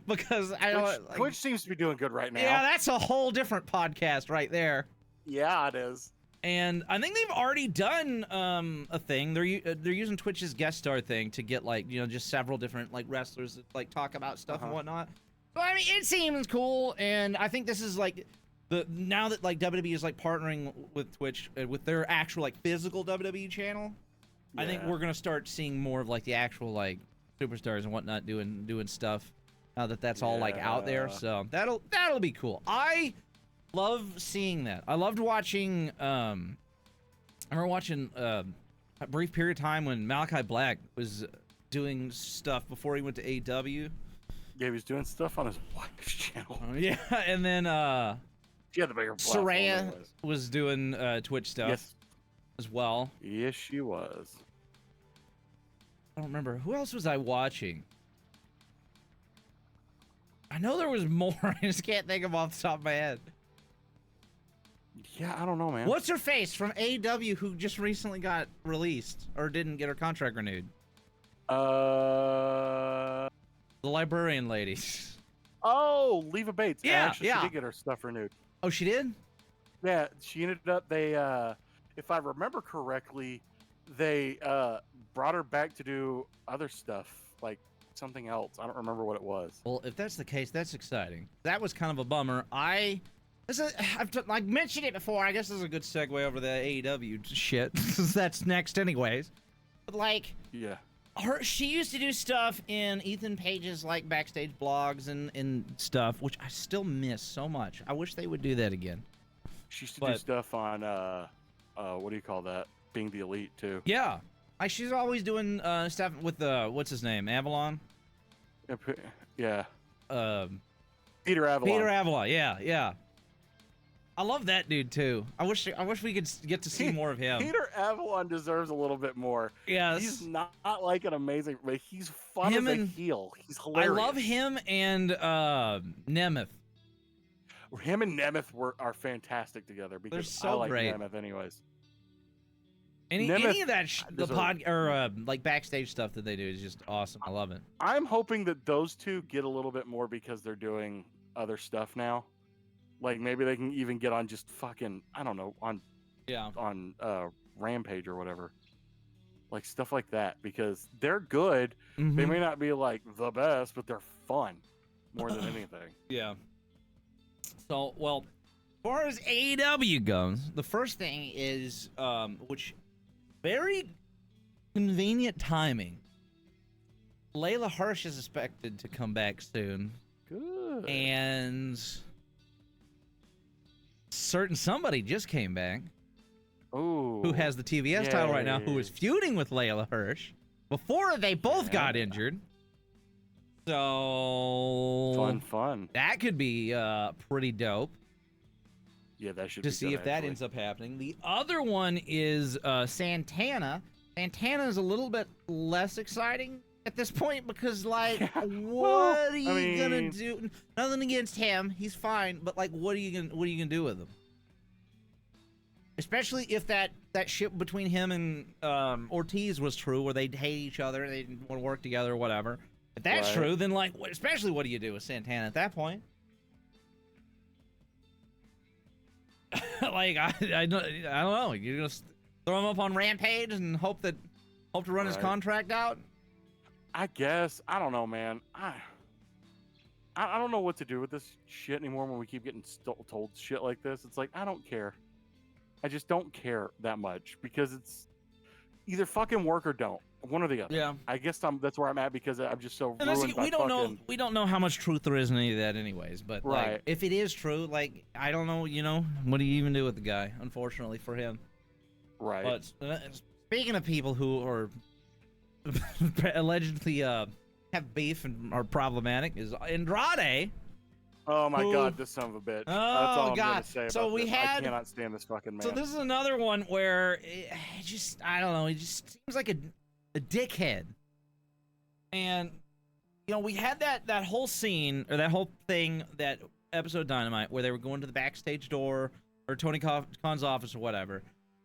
Because I don't like, Twitch seems to be doing good right now. Yeah, that's a whole different podcast right there. Yeah, it is. And I think they've already done a thing. They're using Twitch's guest star thing to get like, you know, just several different like wrestlers that like talk about stuff and whatnot. So I mean, it seems cool, and I think this is like now that like WWE is like partnering with Twitch with their actual like physical WWE channel. I think we're gonna start seeing more of like the actual like superstars and whatnot doing stuff now that that's all like out there. So that'll be cool. I love seeing that. I loved watching. I remember watching a brief period of time when Malachi Black was doing stuff before he went to AEW. Yeah, he was doing stuff on his wife's channel. Yeah, and then she had the bigger platform. Saraya was doing Twitch stuff as well. Yes, she was. I don't remember. Who else was I watching? I know there was more. I just can't think of them off the top of my head. Yeah, I don't know, man. What's her face from AEW who just recently got released or didn't get her contract renewed? The librarian lady. Oh, Leva Bates. Yeah, actually, she did get her stuff renewed. Oh, she did? Yeah, she ended up, if I remember correctly, they brought her back to do other stuff, like something else. I don't remember what it was. Well, if that's the case, that's exciting. That was kind of a bummer. I've mentioned it before. I guess this is a good segue over the AEW shit. That's next anyways. But like, yeah. She used to do stuff in Ethan Page's like backstage blogs and stuff, which I still miss so much. I wish they would do that again. She used to do stuff on what do you call that? Being the Elite too. Yeah, she's always doing stuff with what's his name, Avalon. Yeah. Peter Avalon. Peter Avalon. Peter Avalon. Yeah. I love that dude too. I wish we could get to see more of him. Peter Avalon deserves a little bit more. Yes. He's not like an amazing, but he's fun as a heel. He's hilarious. I love him and Nemeth. Him and Nemeth are fantastic together because They're so I like great. Nemeth anyways. Any of that like backstage stuff that they do is just awesome. I love it. I'm hoping that those two get a little bit more because they're doing other stuff now. Like maybe they can even get on just fucking I don't know on Rampage or whatever. Like stuff like that because they're good. Mm-hmm. They may not be like the best, but they're fun more than anything. Yeah. So, well, as far as AEW goes, the first thing is, which very convenient timing. Layla Hirsch is expected to come back soon. Good. And somebody just came back. Ooh. Who has the TBS title right now, who is feuding with Layla Hirsch before they both got injured. So fun. That could be pretty dope. Yeah, that should to be see good, if that actually. ends up happening. The other one is Santana. Santana is a little bit less exciting at this point because, like, what are you gonna do? Nothing against him, he's fine, but like, what are you gonna do with him? Especially if that ship between him and Ortiz was true, where they hate each other, they didn't want to work together or whatever. If that's true, then like, especially what do you do with Santana at that point? Like I don't know. You're gonna throw him up on Rampage and hope to run his contract out? I guess. I don't know, man. I don't know what to do with this shit anymore when we keep getting told shit like this. It's like, I don't care. I just don't care that much because it's either fucking work or don't. One or the other. Yeah. I guess that's where I'm at because I'm just so and ruined by we don't know how much truth there is in any of that anyways, but like, if it is true, like, I don't know, what do you even do with the guy, unfortunately for him. Right. But speaking of people who are allegedly have beef and are problematic is Andrade. Oh my God, this son of a bitch. Oh That's all I'm God. gonna say So about this. I cannot stand this fucking man. So this is another one where I don't know, he just seems like a dickhead. And we had that whole scene or that whole thing, that episode of Dynamite where they were going to the backstage door or Tony Khan's office or whatever.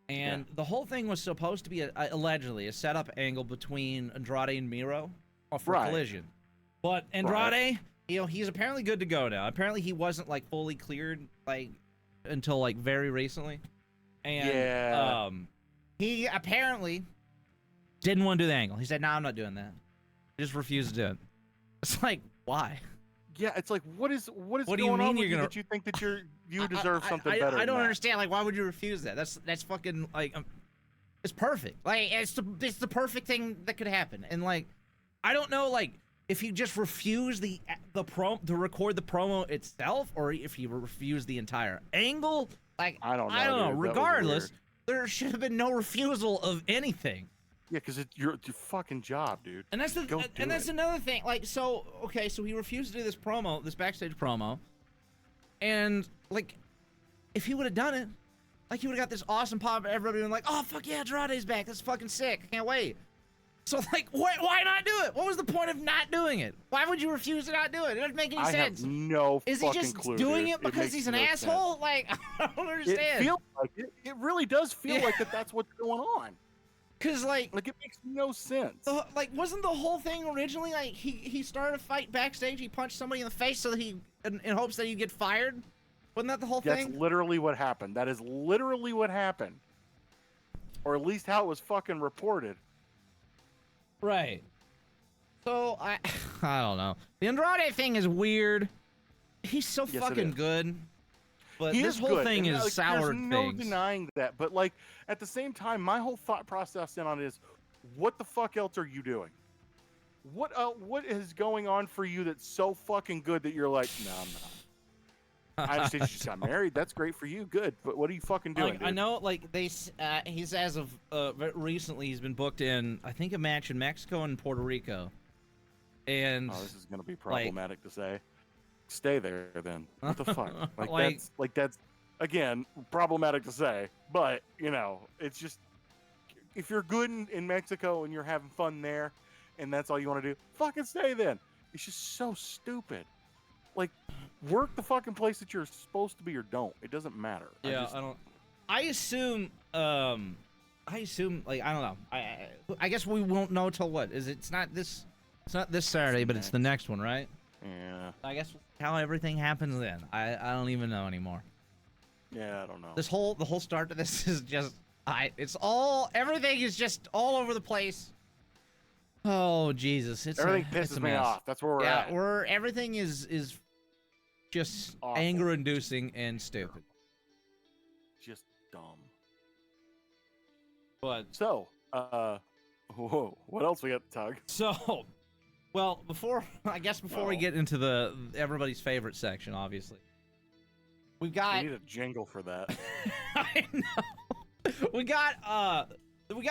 And the whole thing was supposed to be allegedly a setup angle between Andrade and Miro for Collision. But Andrade, he's apparently good to go now. Apparently he wasn't like fully cleared like until like very recently. And he apparently didn't want to do the angle. He said, "No, I'm not doing that." He just refused to do it. It's like, why? Yeah, it's like, what is what going do you mean on with you're gonna... that you think that you deserve something better? I don't than understand. Like, why would you refuse that? That's fucking like, it's perfect. Like, it's the perfect thing that could happen. And like, I don't know, like, if you just refuse to record the promo itself, or if you refuse the entire angle. Like, I don't know. Dude, regardless, there should have been no refusal of anything. Yeah, because it's your fucking job, dude. And that's another thing. Like, so he refused to do this backstage promo, and like, if he would have done it, like, he would have got this awesome pop. Everybody would like, "Oh fuck yeah, Andrade's back! That's fucking sick! I can't wait." So like, why not do it? What was the point of not doing it? Why would you refuse to not do it? It doesn't make any sense. I have no Is fucking he just clue, doing dude. it because he's an asshole? Sense. Like, I don't understand. It feels like it. It really does feel like that's what's going on. Cause like it makes no sense. Like, wasn't the whole thing originally like he started a fight backstage? He punched somebody in the face so that in hopes that he'd get fired. Wasn't that the whole thing? That's literally what happened. That is literally what happened, or at least how it was fucking reported. Right. So I don't know. The Andrade thing is weird. He's so fucking good. But this whole thing is like, soured things. There's no denying that. But like, at the same time, my whole thought process on it is, what the fuck else are you doing? What is going on for you that's so fucking good that you're like, no, I'm not. I understand you just got married. That's great for you. Good. But what are you fucking doing? Like, I know, like, he's as of recently, he's been booked in, I think, a match in Mexico and Puerto Rico. And this is going to be problematic to say. Stay there then. What the fuck? That's Again, problematic to say, but it's just if you're good in Mexico and you're having fun there, and that's all you want to do, fucking stay then. It's just so stupid. Like, work the fucking place that you're supposed to be or don't. It doesn't matter. Yeah, I assume, like, I don't know. I guess we won't know till what? It's not this Saturday, but it's the next one, right? Yeah. I guess how everything happens then. I don't even know anymore. Yeah, I don't know. The whole start to this is just, everything is just all over the place. Oh, Jesus. Everything pisses me off. That's where we're at. Yeah, everything is just anger-inducing and stupid. Just dumb. But so, whoa, what else we got to talk? So, well, before we get into the everybody's favorite section, obviously, we need a jingle for that. I know. We got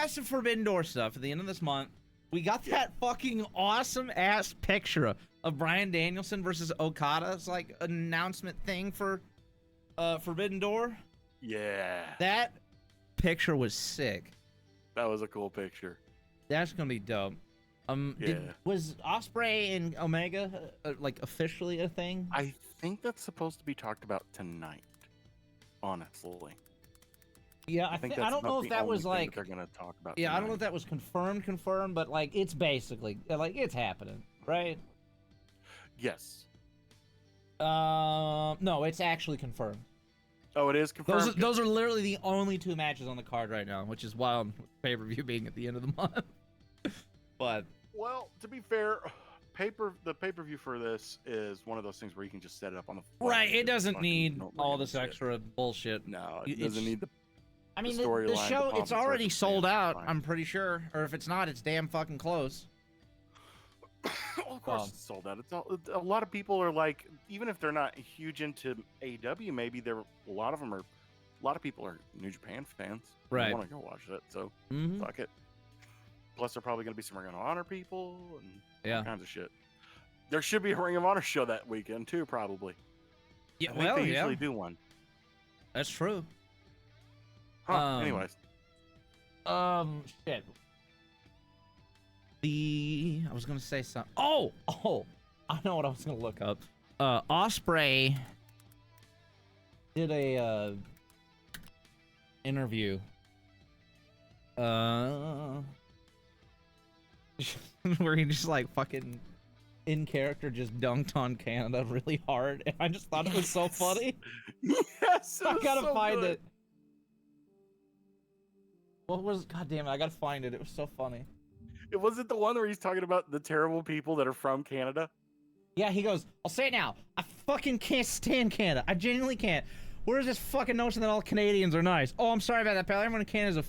some Forbidden Door stuff at the end of this month. We got that fucking awesome ass picture of Bryan Danielson versus Okada. It's like an announcement thing for Forbidden Door. Yeah. That picture was sick. That was a cool picture. That's gonna be dope. Was Ospreay and Omega like officially a thing? I think that's supposed to be talked about tonight. Honestly. Yeah, I don't know if that was like they're gonna talk about. Yeah, tonight. I don't know if that was confirmed, but like it's basically like it's happening, right? Yes. No, it's actually confirmed. Oh, it is confirmed. Those are literally the only two matches on the card right now, which is wild. Pay-per-view being at the end of the month. But well, to be fair, the pay-per-view for this is one of those things where you can just set it up on the right. It doesn't need all this extra bullshit. No, it doesn't need the. I mean, the show, it's already sold out, I'm pretty sure. Or if it's not, it's damn fucking close. Well, of course it's sold out. A lot of people are like, even if they're not huge into AEW, maybe a lot of people are New Japan fans. Right. They want to go watch it, so fuck it. Plus, there are probably going to be some Ring of Honor people and all kinds of shit. There should be a Ring of Honor show that weekend, too, probably. Yeah, I think they usually do one. That's true. Huh, anyways. Shit. I was gonna say something. Oh, I know what I was gonna look up. Ospreay did a interview. Where he just like fucking in character just dunked on Canada really hard, and I just thought it was so funny. Yes, I gotta find it. What was? God damn it! I gotta find it. It was so funny. It wasn't the one where he's talking about the terrible people that are from Canada. Yeah, he goes, I'll say it now. I fucking can't stand Canada. I genuinely can't. Where's this fucking notion that all Canadians are nice? Oh, I'm sorry about that, pal. Everyone in Canada's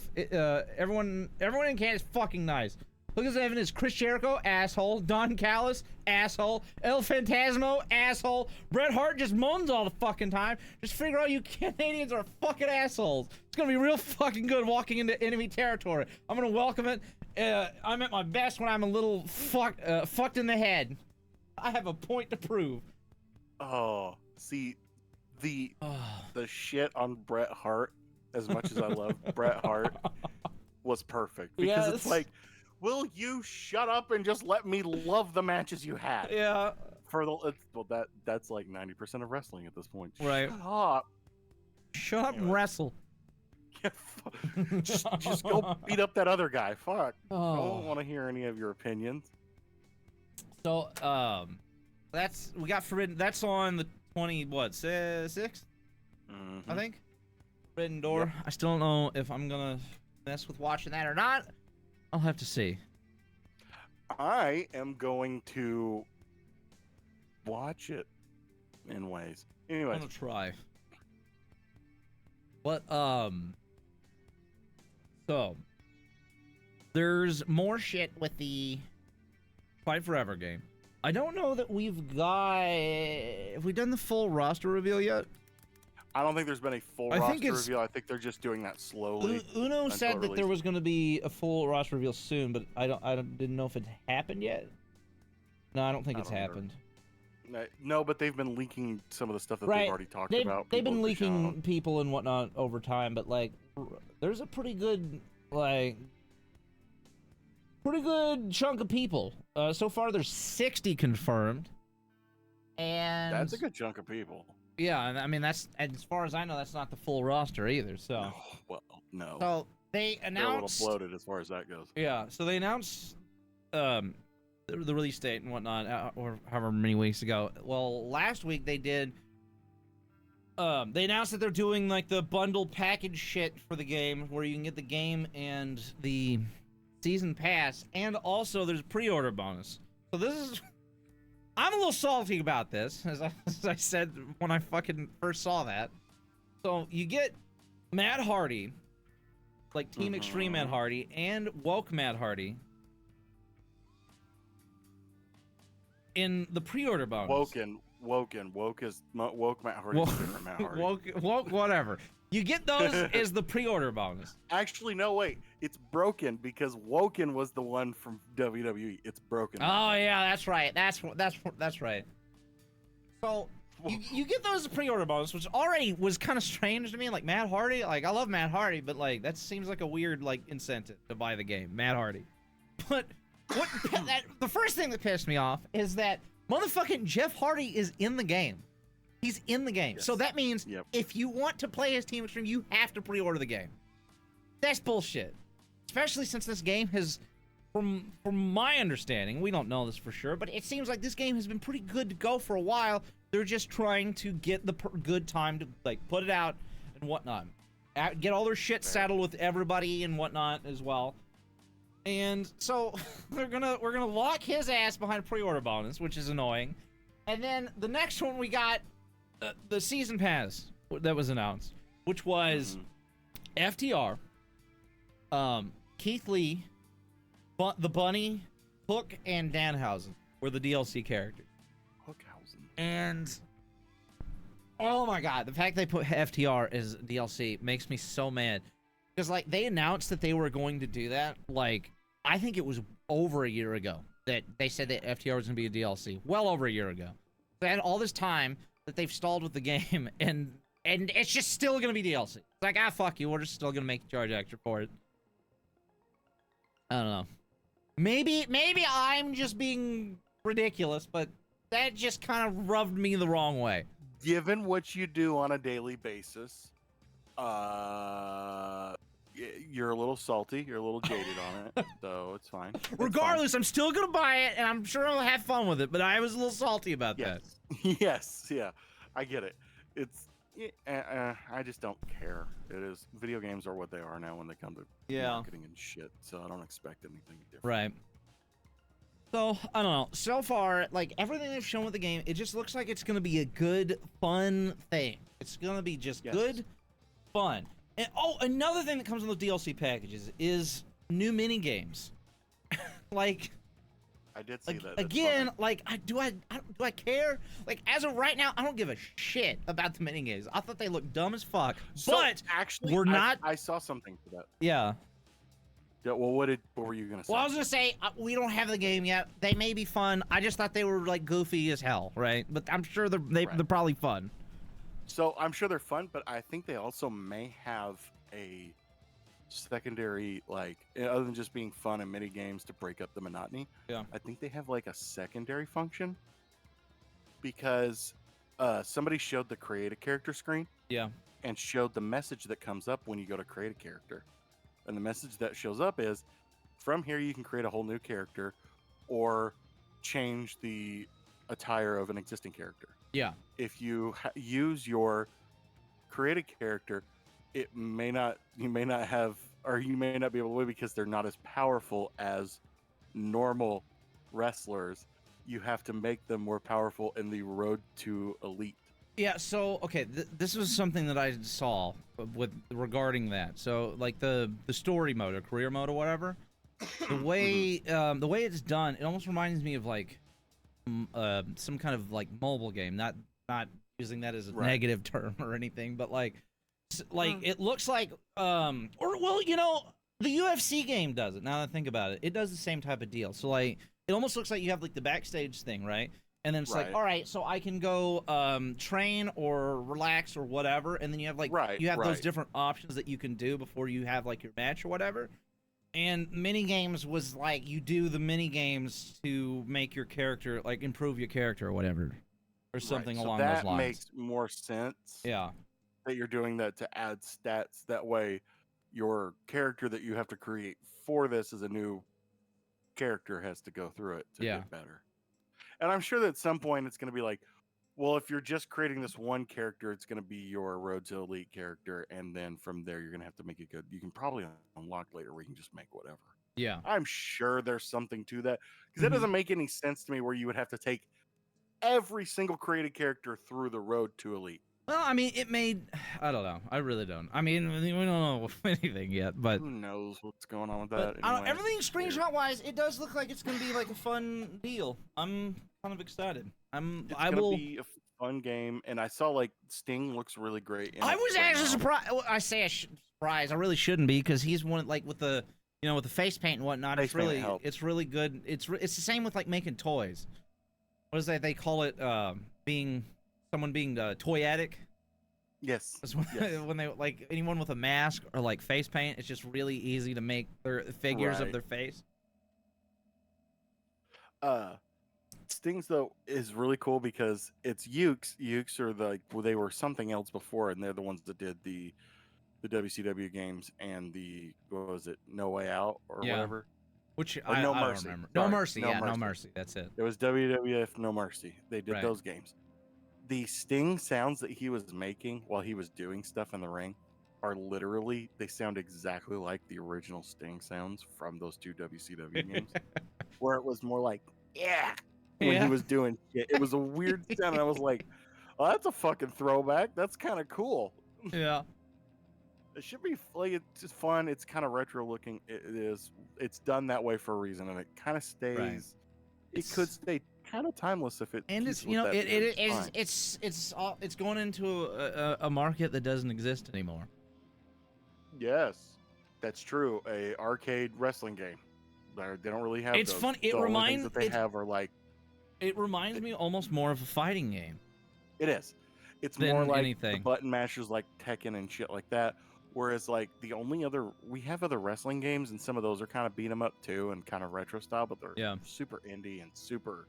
everyone in Canada's fucking nice. Look at this evidence. Chris Jericho, asshole. Don Callis, asshole. El Phantasmo, asshole. Bret Hart just moans all the fucking time. Just figure out you Canadians are fucking assholes. It's gonna be real fucking good walking into enemy territory. I'm gonna welcome it. I'm at my best when I'm a little fucked in the head. I have a point to prove. Oh, see, the shit on Bret Hart, as much as I love Bret Hart, was perfect. Because it's like, will you shut up and just let me love the matches you had? Yeah. That's like 90% of wrestling at this point. Right. Shut up and wrestle. just go beat up that other guy. Fuck. I don't want to hear any of your opinions. So, we got Forbidden. That's on the 6th? I think. Forbidden Door. Yep. I still don't know if I'm gonna mess with watching that or not. I'll have to see. I am going to watch it in ways. Anyway, I'm gonna try. But so there's more shit with the Fight Forever game. I don't know that have we done the full roster reveal yet? I don't think there's been a full roster reveal. I think they're just doing that slowly. Uno said that there was going to be a full roster reveal soon, but I didn't know if it happened yet. No, I don't think it's happened. No, but they've been leaking some of the stuff that Right. they've already talked They've, about. they've been people have leaking shown. people and whatnot over time, but like, there's a pretty good chunk of people. So far, there's 60 confirmed, and That's a good chunk of people. yeah, I mean that's, as far as I know, that's not the full roster either. So, No, well, no. so they They're a little announced, bloated as far as that goes. yeah. So they announced the release date and whatnot, or however many weeks ago. Well, last week they did. They announced that they're doing like the bundle package shit for the game, where you can get the game and the season pass, and also there's a pre-order bonus. So this is, I'm a little salty about this, as I said when I fucking first saw that. So you get Matt Hardy, like Team Extreme Matt Hardy, and Woke Matt Hardy in the pre-order bonus. Woke is woke Matt Hardy. Different Matt Hardy. Woke, whatever. You get those as the pre-order bonus. Actually, no, wait. It's broken because Woken was the one from WWE. It's broken. Oh yeah, that's right. That's right. So you get those as pre-order bonus, which already was kind of strange to me. Like Matt Hardy, like I love Matt Hardy, but like that seems like a weird like incentive to buy the game, Matt Hardy. But the first thing that pissed me off is that motherfucking Jeff Hardy is in the game. He's in the game. Yes. So that means if you want to play as Team Extreme, you have to pre-order the game. That's bullshit. Especially since this game has, from my understanding, we don't know this for sure, but it seems like this game has been pretty good to go for a while. They're just trying to get the good time to like put it out and whatnot. Get all their shit settled with everybody and whatnot as well. And so we're gonna lock his ass behind a pre-order bonus, which is annoying. And then the next one we got the season pass that was announced, which was FTR, Keith Lee, the Bunny, Hook, and Danhausen were the DLC characters. Hookhausen. And oh my god, the fact they put FTR as DLC makes me so mad. Because like they announced that they were going to do that, like I think it was over a year ago that they said that FTR was gonna be a DLC. Well over a year ago. They had all this time that they've stalled with the game, and it's just still gonna be DLC. It's like, fuck you, we're just still gonna make you charge extra for it. I don't know. Maybe I'm just being ridiculous, but that just kind of rubbed me the wrong way. Given what you do on a daily basis, you're a little salty. You're a little jaded on it, so it's fine. Regardless, I'm still gonna buy it, and I'm sure I'll have fun with it. But I was a little salty about that. Yes, yeah, I get it. It's I just don't care. It is, video games are what they are now when they come to marketing and shit. So I don't expect anything different. Right. So I don't know. So far, like everything they've shown with the game, it just looks like it's gonna be a good, fun thing. It's gonna be just good, fun. And another thing that comes in the DLC packages is new mini games. Like, I did see that. Again, like, do I care? Like, as of right now, I don't give a shit about the mini games. I thought they looked dumb as fuck. So, but actually, we're not. I saw something for that. Yeah. Yeah. Well, what were you gonna say? Well, I was gonna say we don't have the game yet. They may be fun. I just thought they were like goofy as hell, right? But I'm sure they're probably fun. So I'm sure they're fun, but I think they also may have a secondary, like, other than just being fun and mini games to break up the monotony. Yeah. I think they have like a secondary function because somebody showed the create a character screen. Yeah. And showed the message that comes up when you go to create a character. And the message that shows up is, from here you can create a whole new character or change the attire of an existing character. Yeah. If you use your created character, you may not have, or you may not be able to win because they're not as powerful as normal wrestlers. You have to make them more powerful in the road to elite. Yeah. So okay, this was something that I saw regarding that. So like the story mode or career mode or whatever, the way it's done, it almost reminds me of like some kind of like mobile game, not using that as a negative term or anything, but like it looks like the UFC game does it. Now that I think about it, it does the same type of deal. So like it almost looks like you have like the backstage thing, right? And then it's like, Right. all right, so I can go train or relax or whatever, and then you have like you have those different options that you can do before you have like your match or whatever. And mini games was like you do the mini games to make your character like improve your character or whatever, or something So along that those lines. makes more sense. Yeah. That you're doing that to add stats. That way, your character that you have to create for this as a new character has to go through it to get better. And I'm sure that at some point it's going to be like, well, if you're just creating this one character, it's going to be your Road to Elite character, and then from there you're going to have to make it good. You can probably unlock later where you can just make whatever. Yeah. I'm sure there's something to that, because that doesn't make any sense to me where you would have to take every single created character through the Road to Elite. Well, I mean, it made... I don't know. I really don't. I mean, we don't know anything yet, but... Who knows what's going on with that? Everything screenshot-wise, it does look like it's going to be like a fun deal. I'm kind of excited. It's going to be a fun game, and I saw, like, Sting looks really great. I was actually surprised. Well, I say surprised. I really shouldn't be, because he's one, like, with the... You know, with the face paint and whatnot, it's really good. It's the same with, like, making toys. What is that? They call it, someone being the toy addict. Yes. When they like anyone with a mask or like face paint, it's just really easy to make their figures of their face. Stings though is really cool because it's Ukes. Ukes are they were something else before, and they're the ones that did the WCW games and the what was it, No Way Out or whatever. Which or I No don't Mercy. remember. Sorry, No Mercy, No Mercy. That's it. It was WWF No Mercy. They did those games. The Sting sounds that he was making while he was doing stuff in the ring are literally, they sound exactly like the original Sting sounds from those two WCW games, where it was more like, when he was doing shit. It was a weird sound, and I was like, oh, that's a fucking throwback. That's kind of cool. Yeah. It should be like, it's just fun. It's kind of retro looking. It is. It's done that way for a reason, and it kind of stays. It could stay kind of timeless if it. And it's it's going into a market that doesn't exist anymore. Yes, that's true. A arcade wrestling game. They don't really have. It's those. fun. It reminds that they have are like. It reminds me almost more of a fighting game. It is. It's more like the button mashers like Tekken and shit like that. Whereas, like, we have other wrestling games, and some of those are kind of beat 'em up too, and kind of retro style, but they're super indie and super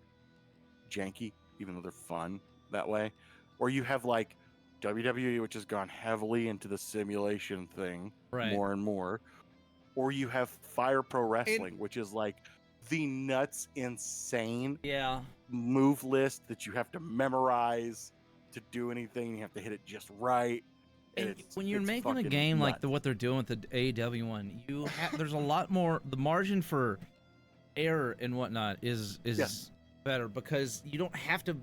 janky, even though they're fun that way. Or you have like WWE, which has gone heavily into the simulation thing more and more. Or you have Fire Pro Wrestling, which is like the nuts insane move list that you have to memorize to do anything. You have to hit it just right. And when you're making a game like what they're doing with the AEW one, there's a lot more. The margin for error and whatnot is better, because you don't have to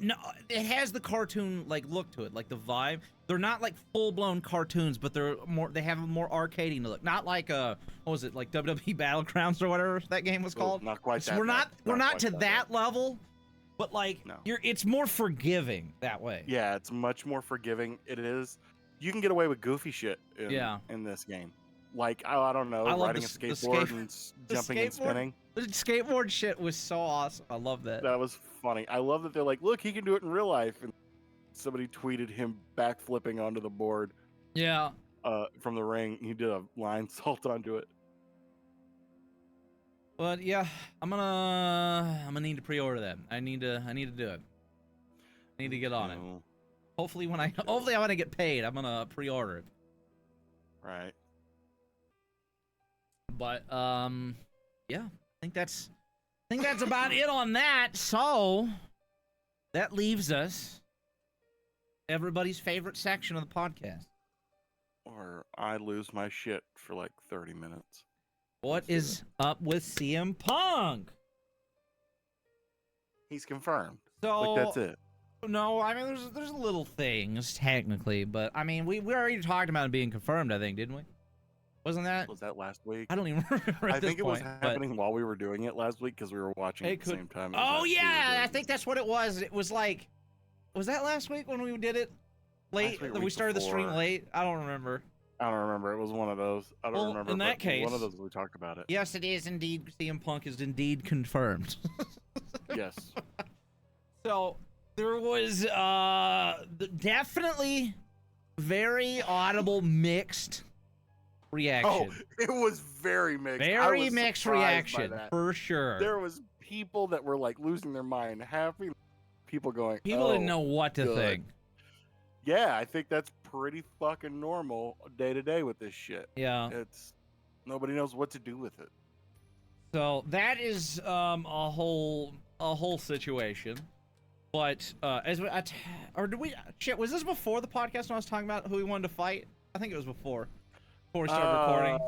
no, it has the cartoon like look to it, like the vibe. They're not like full blown cartoons, but they have a more arcadey look. Not like what was it, like WWE Battlegrounds or whatever that game was called. Not quite that. We're not to that level. But like, it's more forgiving that way. Yeah, it's much more forgiving. It is. You can get away with goofy shit in this game. Like, I don't know, riding a skateboard and jumping and spinning. The skateboard shit was so awesome. I love that. That was funny. I love that they're like, look, he can do it in real life. And somebody tweeted him backflipping onto the board. Yeah. From the ring. He did a line salt onto it. But yeah, I'm gonna need to pre-order that. I need to do it. I need to get on it. Hopefully I'm gonna get paid. I'm gonna pre-order it. Right. But yeah, I think that's about it on that. So that leaves us everybody's favorite section of the podcast. Or I lose my shit for like 30 minutes. What is up with CM Punk? He's confirmed. So like, that's it. No, I mean there's little things technically, but I mean we already talked about it being confirmed, I think, didn't we? Was that last week? I don't even remember. I think it was happening while we were doing it last week because we were watching at the same time. Oh yeah, I think that's what it was. It was like, was that last week when we did it late? We started the stream late. I don't remember. I don't remember. It was one of those. I don't remember. In that case, one of those we talked about it. Yes, it is indeed. CM Punk is indeed confirmed. Yes. So there was definitely very audible mixed reaction. Oh, it was very mixed. Very mixed reaction for sure. There was people that were like losing their mind, happy people going. People didn't know what to think. Yeah, I think that's pretty fucking normal day to day with this shit. Yeah, it's nobody knows what to do with it. So that is a whole situation. But or did we was this before the podcast when I was talking about who we wanted to fight? I think it was before we started recording.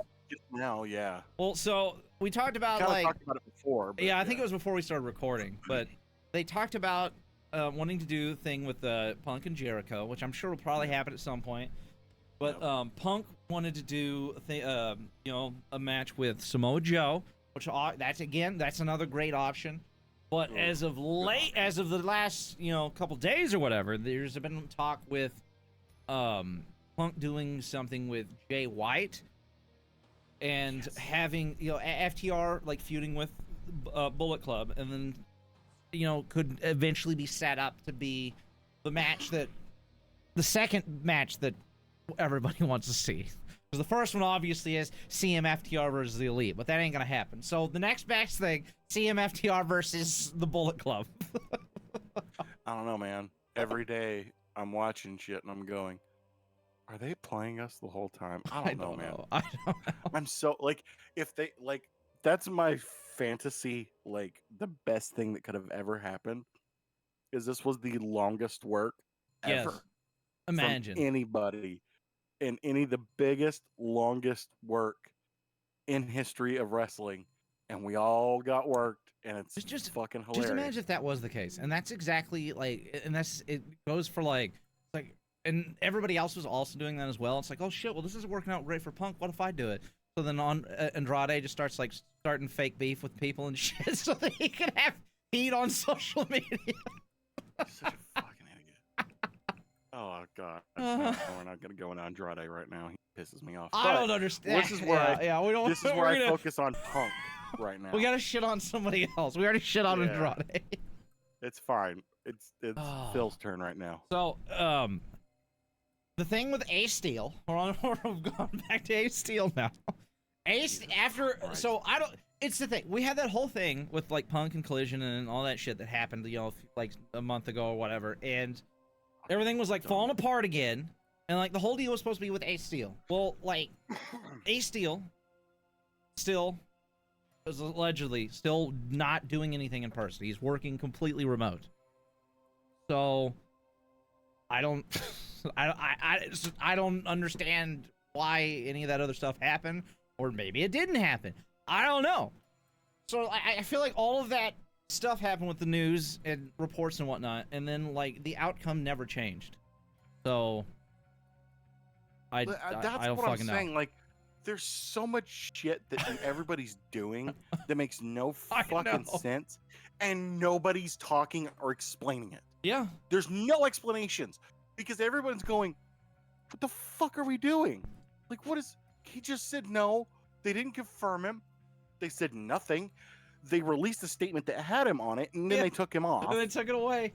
Now, yeah. Well, so we talked about like talked about it before. Yeah, I think it was before we started recording. But they talked about wanting to do a thing with Punk and Jericho, which I'm sure will probably happen at some point. But Punk wanted to do a match with Samoa Joe, which that's another great option. But as of the last couple days or whatever, there's been talk with Punk doing something with Jay White and having FTR like feuding with Bullet Club, and then could eventually be set up to be the second match that everybody wants to see. Because the first one obviously is CMFTR versus the Elite, but that ain't gonna happen. So the next best thing, CMFTR versus the Bullet Club. I don't know, man. Every day I'm watching shit and I'm going, are they playing us the whole time? I don't know, man. I don't know. I'm so like, if they like, that's my fantasy. Like the best thing that could have ever happened is this was the longest work ever. Yes. Imagine from anybody. In the biggest, longest work in history of wrestling, and we all got worked, and it's just fucking hilarious. Just imagine if that was the case, and that's exactly like, and it goes for like, and everybody else was also doing that as well. It's like, oh shit, well this isn't working out great for Punk. What if I do it? So then Andrade just starts like starting fake beef with people and shit, so that he can have heat on social media. Such a fucking idiot. Oh god, we're not gonna go on Andrade right now. He pisses me off. I don't understand. This is where This is where I focus on Punk right now. We gotta shit on somebody else. We already shit on Andrade. It's fine. It's Phil's turn right now. So the thing with Ace Steel, we've gone back to Ace Steel now. It's the thing. We had that whole thing with like Punk and Collision and all that shit that happened, like a month ago or whatever, and everything was like falling apart again, and like the whole deal was supposed to be with Ace Steel. Well, like Ace Steel still is allegedly still not doing anything in person. He's working completely remote. So I don't understand why any of that other stuff happened, or maybe it didn't happen. I don't know. So I feel like all of that stuff happened with the news and reports and whatnot, and then like the outcome never changed. So I don't fucking know. Saying. Like, there's so much shit that everybody's doing that makes no fucking sense, and nobody's talking or explaining it. Yeah, there's no explanations because everyone's going, "What the fuck are we doing? Like, what is?" He just said no. They didn't confirm him. They said nothing. They released a statement that had him on it, and then they took him off. And then they took it away.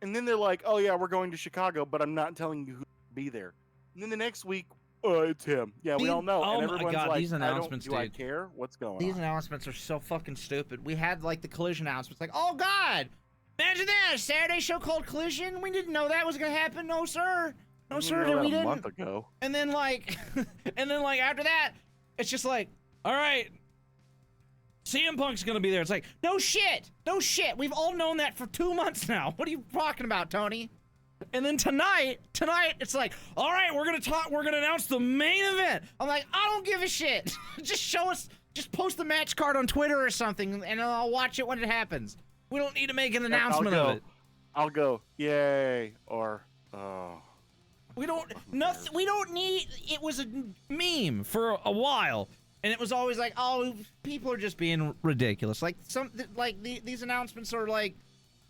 And then they're like, "Oh yeah, we're going to Chicago, but I'm not telling you who to be there." And then the next week, it's him. Yeah, we all know. Oh and everyone's my god, like, these announcements, do I care? What's going on? These announcements are so fucking stupid. We had like the Collision announcements, like, oh god, imagine that, a Saturday show called Collision. We didn't know that was gonna happen. No sir, no sir, we didn't. A month ago. And then like, after that, it's just like, all right, CM Punk's gonna be there. It's like, no shit. We've all known that for 2 months now. What are you talking about, Tony? And then tonight, it's like, all right, we're gonna announce the main event. I'm like, I don't give a shit. Just show us, just post the match card on Twitter or something, and I'll watch it when it happens. We don't need to make an announcement of it. I'll go, yay, or, oh. We don't need, it was a meme for a while. And it was always like, oh, people are just being ridiculous. Like these announcements are like,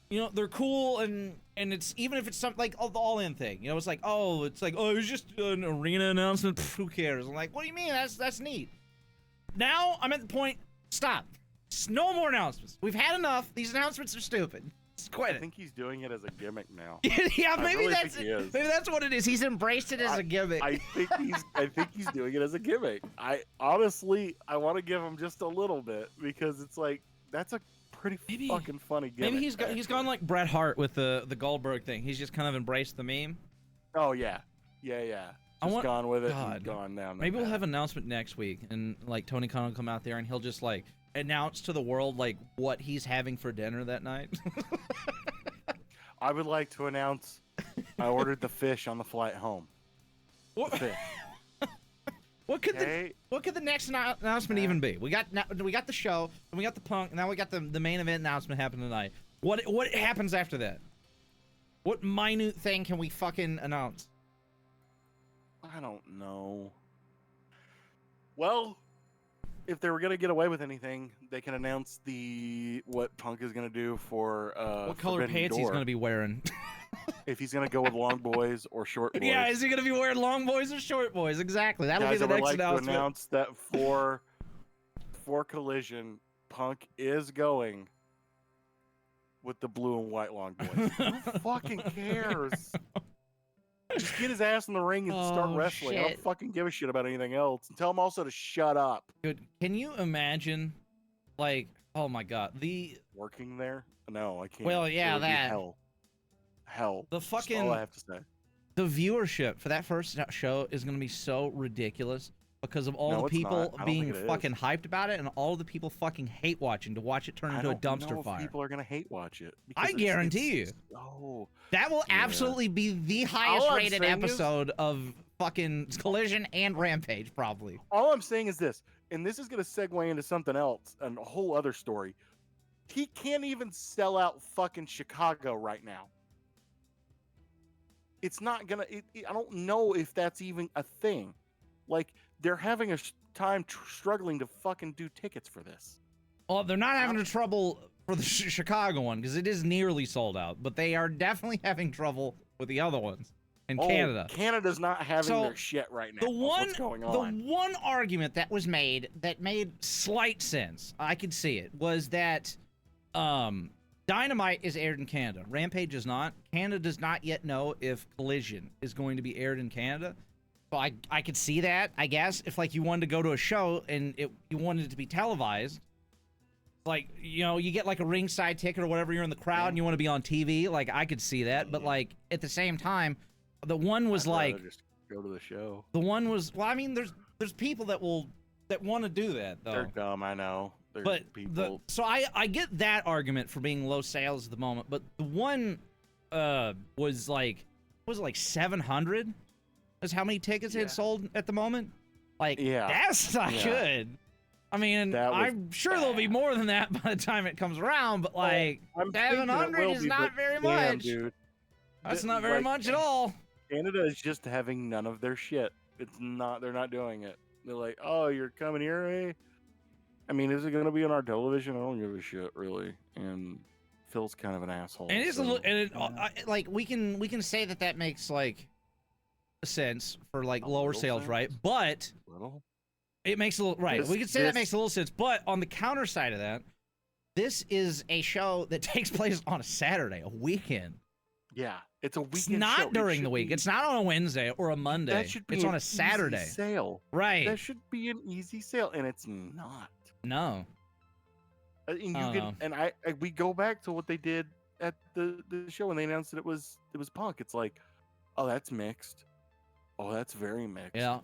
they're cool, and it's, even if it's something like the All-In thing, it's like, oh, it was just an arena announcement. Pff, who cares? I'm like, what do you mean? That's neat. Now I'm at the point. Stop. No more announcements. We've had enough. These announcements are stupid. Just quit I it. think he's doing it as a gimmick now. Yeah, I maybe really that's think he is. maybe that's what it is. He's embraced it as a gimmick. I think he's doing it as a gimmick. I honestly want to give him just a little bit because it's like that's a pretty fucking funny gimmick. Maybe he's gone like Bret Hart with the Goldberg thing. He's just kind of embraced the meme. Oh yeah. Just gone with it. And gone down. Maybe we'll have an announcement next week, and like Tony Khan will come out there and he'll just like announce to the world like what he's having for dinner that night. I would like to announce I ordered the fish on the flight home. What? The fish. What could the next announcement even be? We got the show, and we got the Punk, and now we got the main event announcement happening tonight. What happens after that? What minute thing can we fucking announce? I don't know. Well, if they were gonna get away with anything, they can announce what Punk is gonna do for what color pants he's gonna be wearing. If he's gonna go with long boys or short boys. Yeah, is he gonna be wearing long boys or short boys? Exactly. That'll be the next announcement. I would like to announce that for Collision, Punk is going with the blue and white long boys. Who fucking cares? Just get his ass in the ring and start wrestling. Shit. I don't fucking give a shit about anything else. And tell him also to shut up. Dude, can you imagine, like, oh my god, working there? No, I can't. Well, yeah, that hell. The fucking. That's all I have to say. The viewership for that first show is going to be so ridiculous because of all the people being fucking hyped about it and all the people fucking hate watching to watch it turn into a dumpster fire. People are going to hate watch it. I guarantee you. Oh, that will absolutely be the highest rated episode of fucking Collision and Rampage, probably. All I'm saying is this, and this is going to segue into something else, and a whole other story. He can't even sell out fucking Chicago right now. It's not gonna. I don't know if that's even a thing. Like they're having a time struggling to fucking do tickets for this. Well, they're not having trouble for the Chicago one because it is nearly sold out, but they are definitely having trouble with the other ones in Canada. Canada's not having their shit right now. What's going on? The one argument that was made that made slight sense, I could see it, was that Dynamite is aired in Canada. Rampage is not. Canada does not yet know if Collision is going to be aired in Canada. So I could see that, I guess, if like you wanted to go to a show and you wanted it to be televised. Like, you know, you get like a ringside ticket or whatever, you're in the crowd and you want to be on TV. Like, I could see that. But like at the same time, the one was like just go to the show. The one was, well, I mean, there's people that want to do that though. They're dumb, I know. But so I get that argument for being low sales at the moment, but the one was like 700 is how many tickets had sold at the moment. Like that's not good. I mean, I'm sure there'll be more than that by the time it comes around, but like 700 is not very much. Dude. That's not very much at all. Canada is just having none of their shit. It's not. They're not doing it. They're like, oh, you're coming here, eh? I mean, is it going to be on our television? I don't give a shit, really. And Phil's kind of an asshole. And it's like we can say that makes like sense for like lower sales, sense? Right? But it makes a little we can say that makes a little sense. But on the counter side of that, this is a show that takes place on a Saturday, a weekend. Yeah, it's a weekend. It's not show. During the week. It's not on a Wednesday or a Monday. That should be it's on a Saturday easy sale. Right. That should be an easy sale, and it's not. No. And we go back to what they did at the show when they announced that it was Punk. It's like, oh, that's mixed. Oh, that's very mixed. Yeah.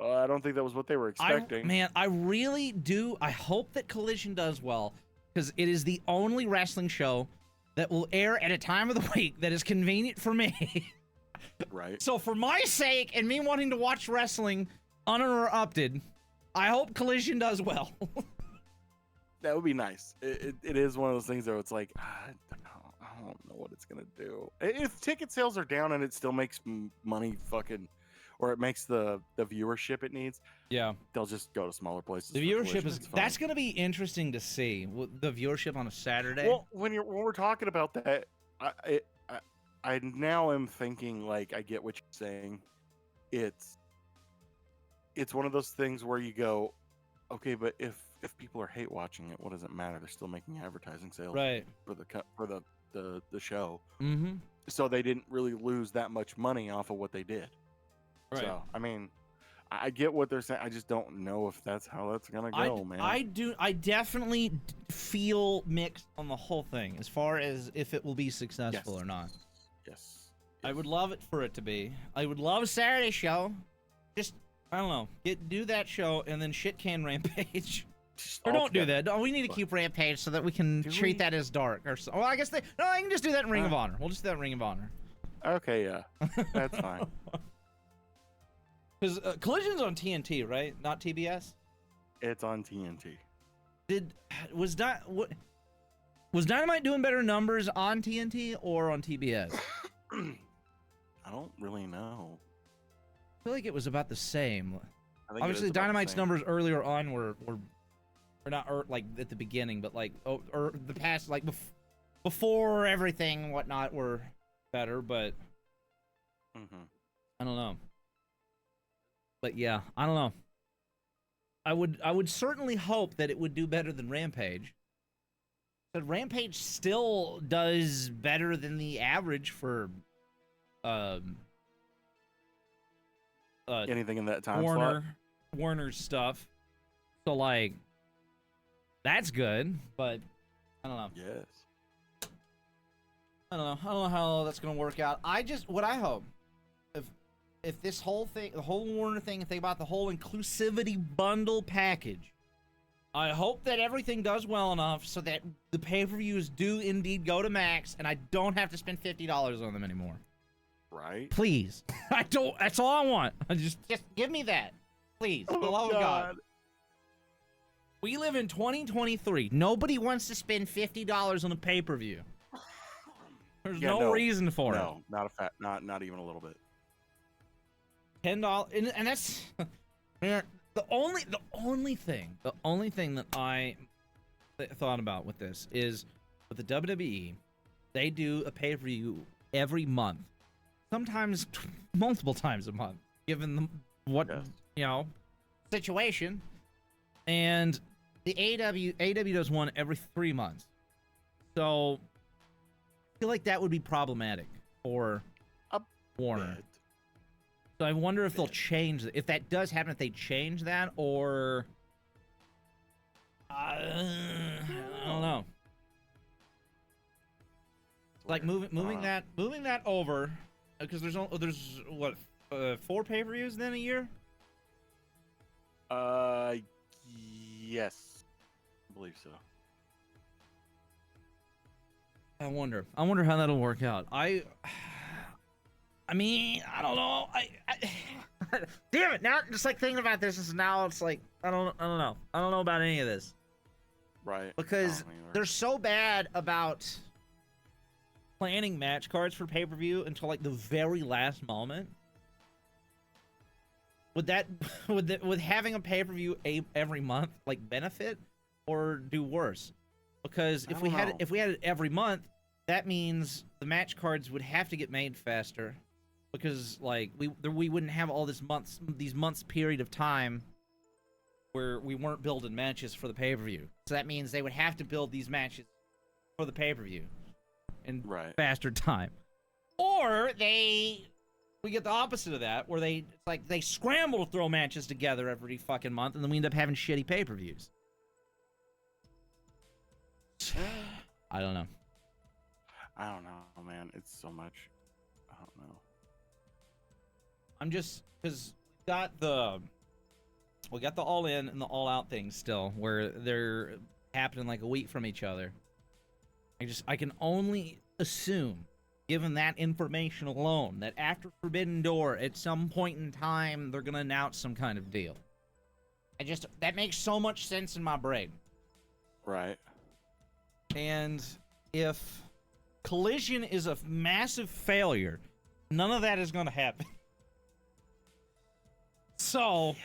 I don't think that was what they were expecting. I really do. I hope that Collision does well because it is the only wrestling show that will air at a time of the week that is convenient for me. Right. So for my sake and me wanting to watch wrestling uninterrupted, I hope Collision does well. That would be nice. It is one of those things where it's like, I don't know what it's going to do. If ticket sales are down and it still makes money or it makes the viewership it needs, they'll just go to smaller places. The viewership that's going to be interesting to see, the viewership on a Saturday. Well, when we're talking about that, I now am thinking, like, I get what you're saying. It's one of those things where you go, okay, but if if people are hate watching it, what does it matter? They're still making advertising sales Right. for the show. Mm-hmm. So they didn't really lose that much money off of what they did. Right. So I mean, I get what they're saying. I just don't know if that's how that's gonna go, man. I definitely feel mixed on the whole thing as far as if it will be successful or not. Yes. I would love it for it to be. I would love a Saturday show. Just, I don't know, do that show and then shit can Rampage. Or don't do that. No, we need to keep Rampage so that we can treat that as dark. Or so. Well, I guess I can just do that in Ring of Honor. We'll just do that in Ring of Honor. Okay, yeah, that's fine. Because Collision's on TNT, right? Not TBS. It's on TNT. Was Dynamite doing better numbers on TNT or on TBS? I don't really know. I feel like it was about the same. Obviously, Dynamite's numbers earlier on were not like at the beginning, but like or the past, like before everything and whatnot were better. But I don't know. But yeah, I don't know. I would certainly hope that it would do better than Rampage. But Rampage still does better than the average for anything in that time slot. Warner's stuff. So like that's good, but I don't know. Yes. I don't know how that's gonna work out. What I hope if this whole thing, the whole Warner thing, if they bought the whole inclusivity bundle package, I hope that everything does well enough so that the pay-per-views do indeed go to Max and I don't have to spend $50 on them anymore. Right? Please. That's all I want. Just give me that. Please. For the love of God. We live in 2023. Nobody wants to spend $50 on a pay-per-view. There's no reason for it. No, not even a little bit. $10, and that's the only thing that I thought about with this is with the WWE, they do a pay-per-view every month, sometimes multiple times a month, given the situation, and the AEW does one every 3 months, so I feel like that would be problematic for Warner. So I wonder if they'll change if that does happen, if they change that, or I don't know. Like moving that over, because there's what 4 pay-per-views then a year. Yes, I believe so. I wonder how that'll work out. I mean, I don't know. Damn it! Now, just like thinking about this, now it's like I don't know. I don't know about any of this. Right. Because they're so bad about planning match cards for pay-per-view until like the very last moment. Would having a pay-per-view every month like benefit or do worse? Because if we had it every month, that means the match cards would have to get made faster. Because like we wouldn't have all these months period of time where we weren't building matches for the pay-per-view. So that means they would have to build these matches for the pay-per-view in faster time. Or we get the opposite of that, where they scramble to throw matches together every fucking month, and then we end up having shitty pay-per-views. I don't know. I don't know, man. It's so much. I don't know. I'm just because we got the all in and the all out things still, where they're happening like a week from each other. I can only assume, given that information alone, that after Forbidden Door, at some point in time, they're gonna announce some kind of deal. That makes so much sense in my brain. Right. And if Collision is a massive failure, none of that is gonna happen. So,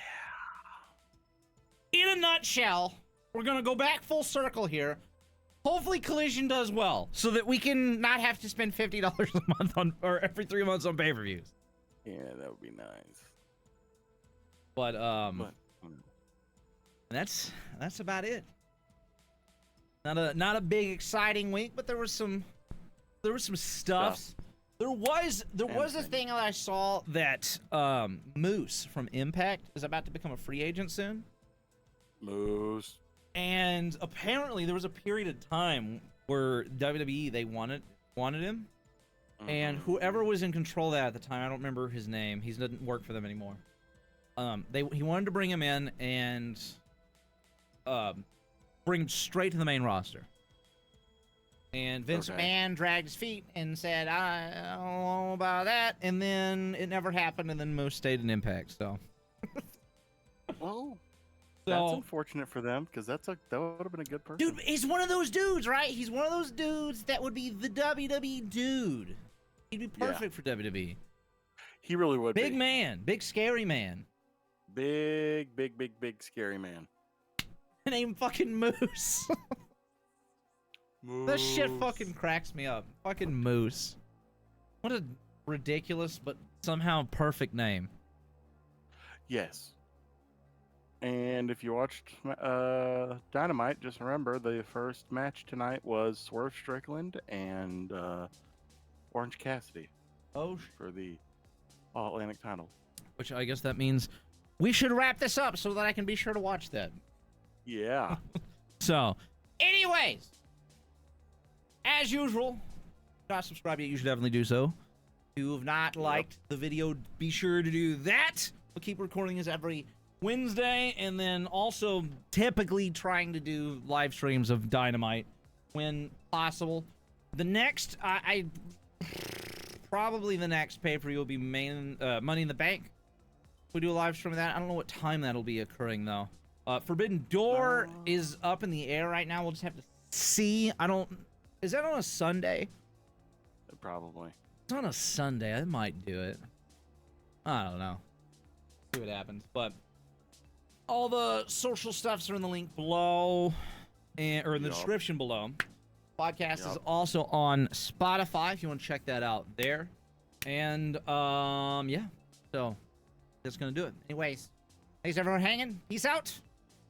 in a nutshell, we're going to go back full circle here. Hopefully Collision does well, so that we can not have to spend $50 a month or every 3 months on pay-per-views. Yeah, that would be nice. But, and That's about it. Not a big exciting week, but there was some stuff. There was a thing that I saw that Moose from Impact is about to become a free agent soon. Moose. And apparently there was a period of time where WWE they wanted him. And whoever was in control of that at the time, I don't remember his name. He doesn't work for them anymore. He wanted to bring him in and bring him straight to the main roster. And Vince McMahon dragged his feet and said, I don't know about that. And then it never happened, and then Moose stayed in Impact, so. Well, that's unfortunate for them, because that would have been a good person. Dude, he's one of those dudes, right? He's one of those dudes that would be the WWE dude. He'd be perfect for WWE. He really would be. Big man. Big, scary man. Big, scary man. Named fucking Moose. That shit fucking cracks me up. Fucking Moose. What a ridiculous but somehow perfect name. Yes. And if you watched Dynamite, just remember the first match tonight was Swerve Strickland and Orange Cassidy. Oh, for the All-Atlantic title. Which I guess that means we should wrap this up so that I can be sure to watch that. Yeah. So, anyways, as usual, if you're not subscribed yet, you should definitely do so. If you have not liked the video, be sure to do that. We'll keep recording this every Wednesday, and then also typically trying to do live streams of Dynamite when possible. The next, probably the next pay-per-view will be Money in the Bank. We do a live stream of that. I don't know what time that'll be occurring though. Forbidden Door is up in the air right now. We'll just have to see. Is that on a Sunday? Probably. It's on a Sunday. I might do it. I don't know. See what happens. But all the social stuffs are in the link below, or in the description below. Podcast is also on Spotify if you want to check that out there. And yeah. So that's gonna do it. Anyways, thanks everyone for hanging. Peace out.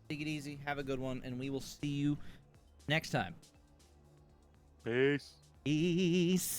Take it easy. Have a good one, and we will see you next time. Peace. Peace.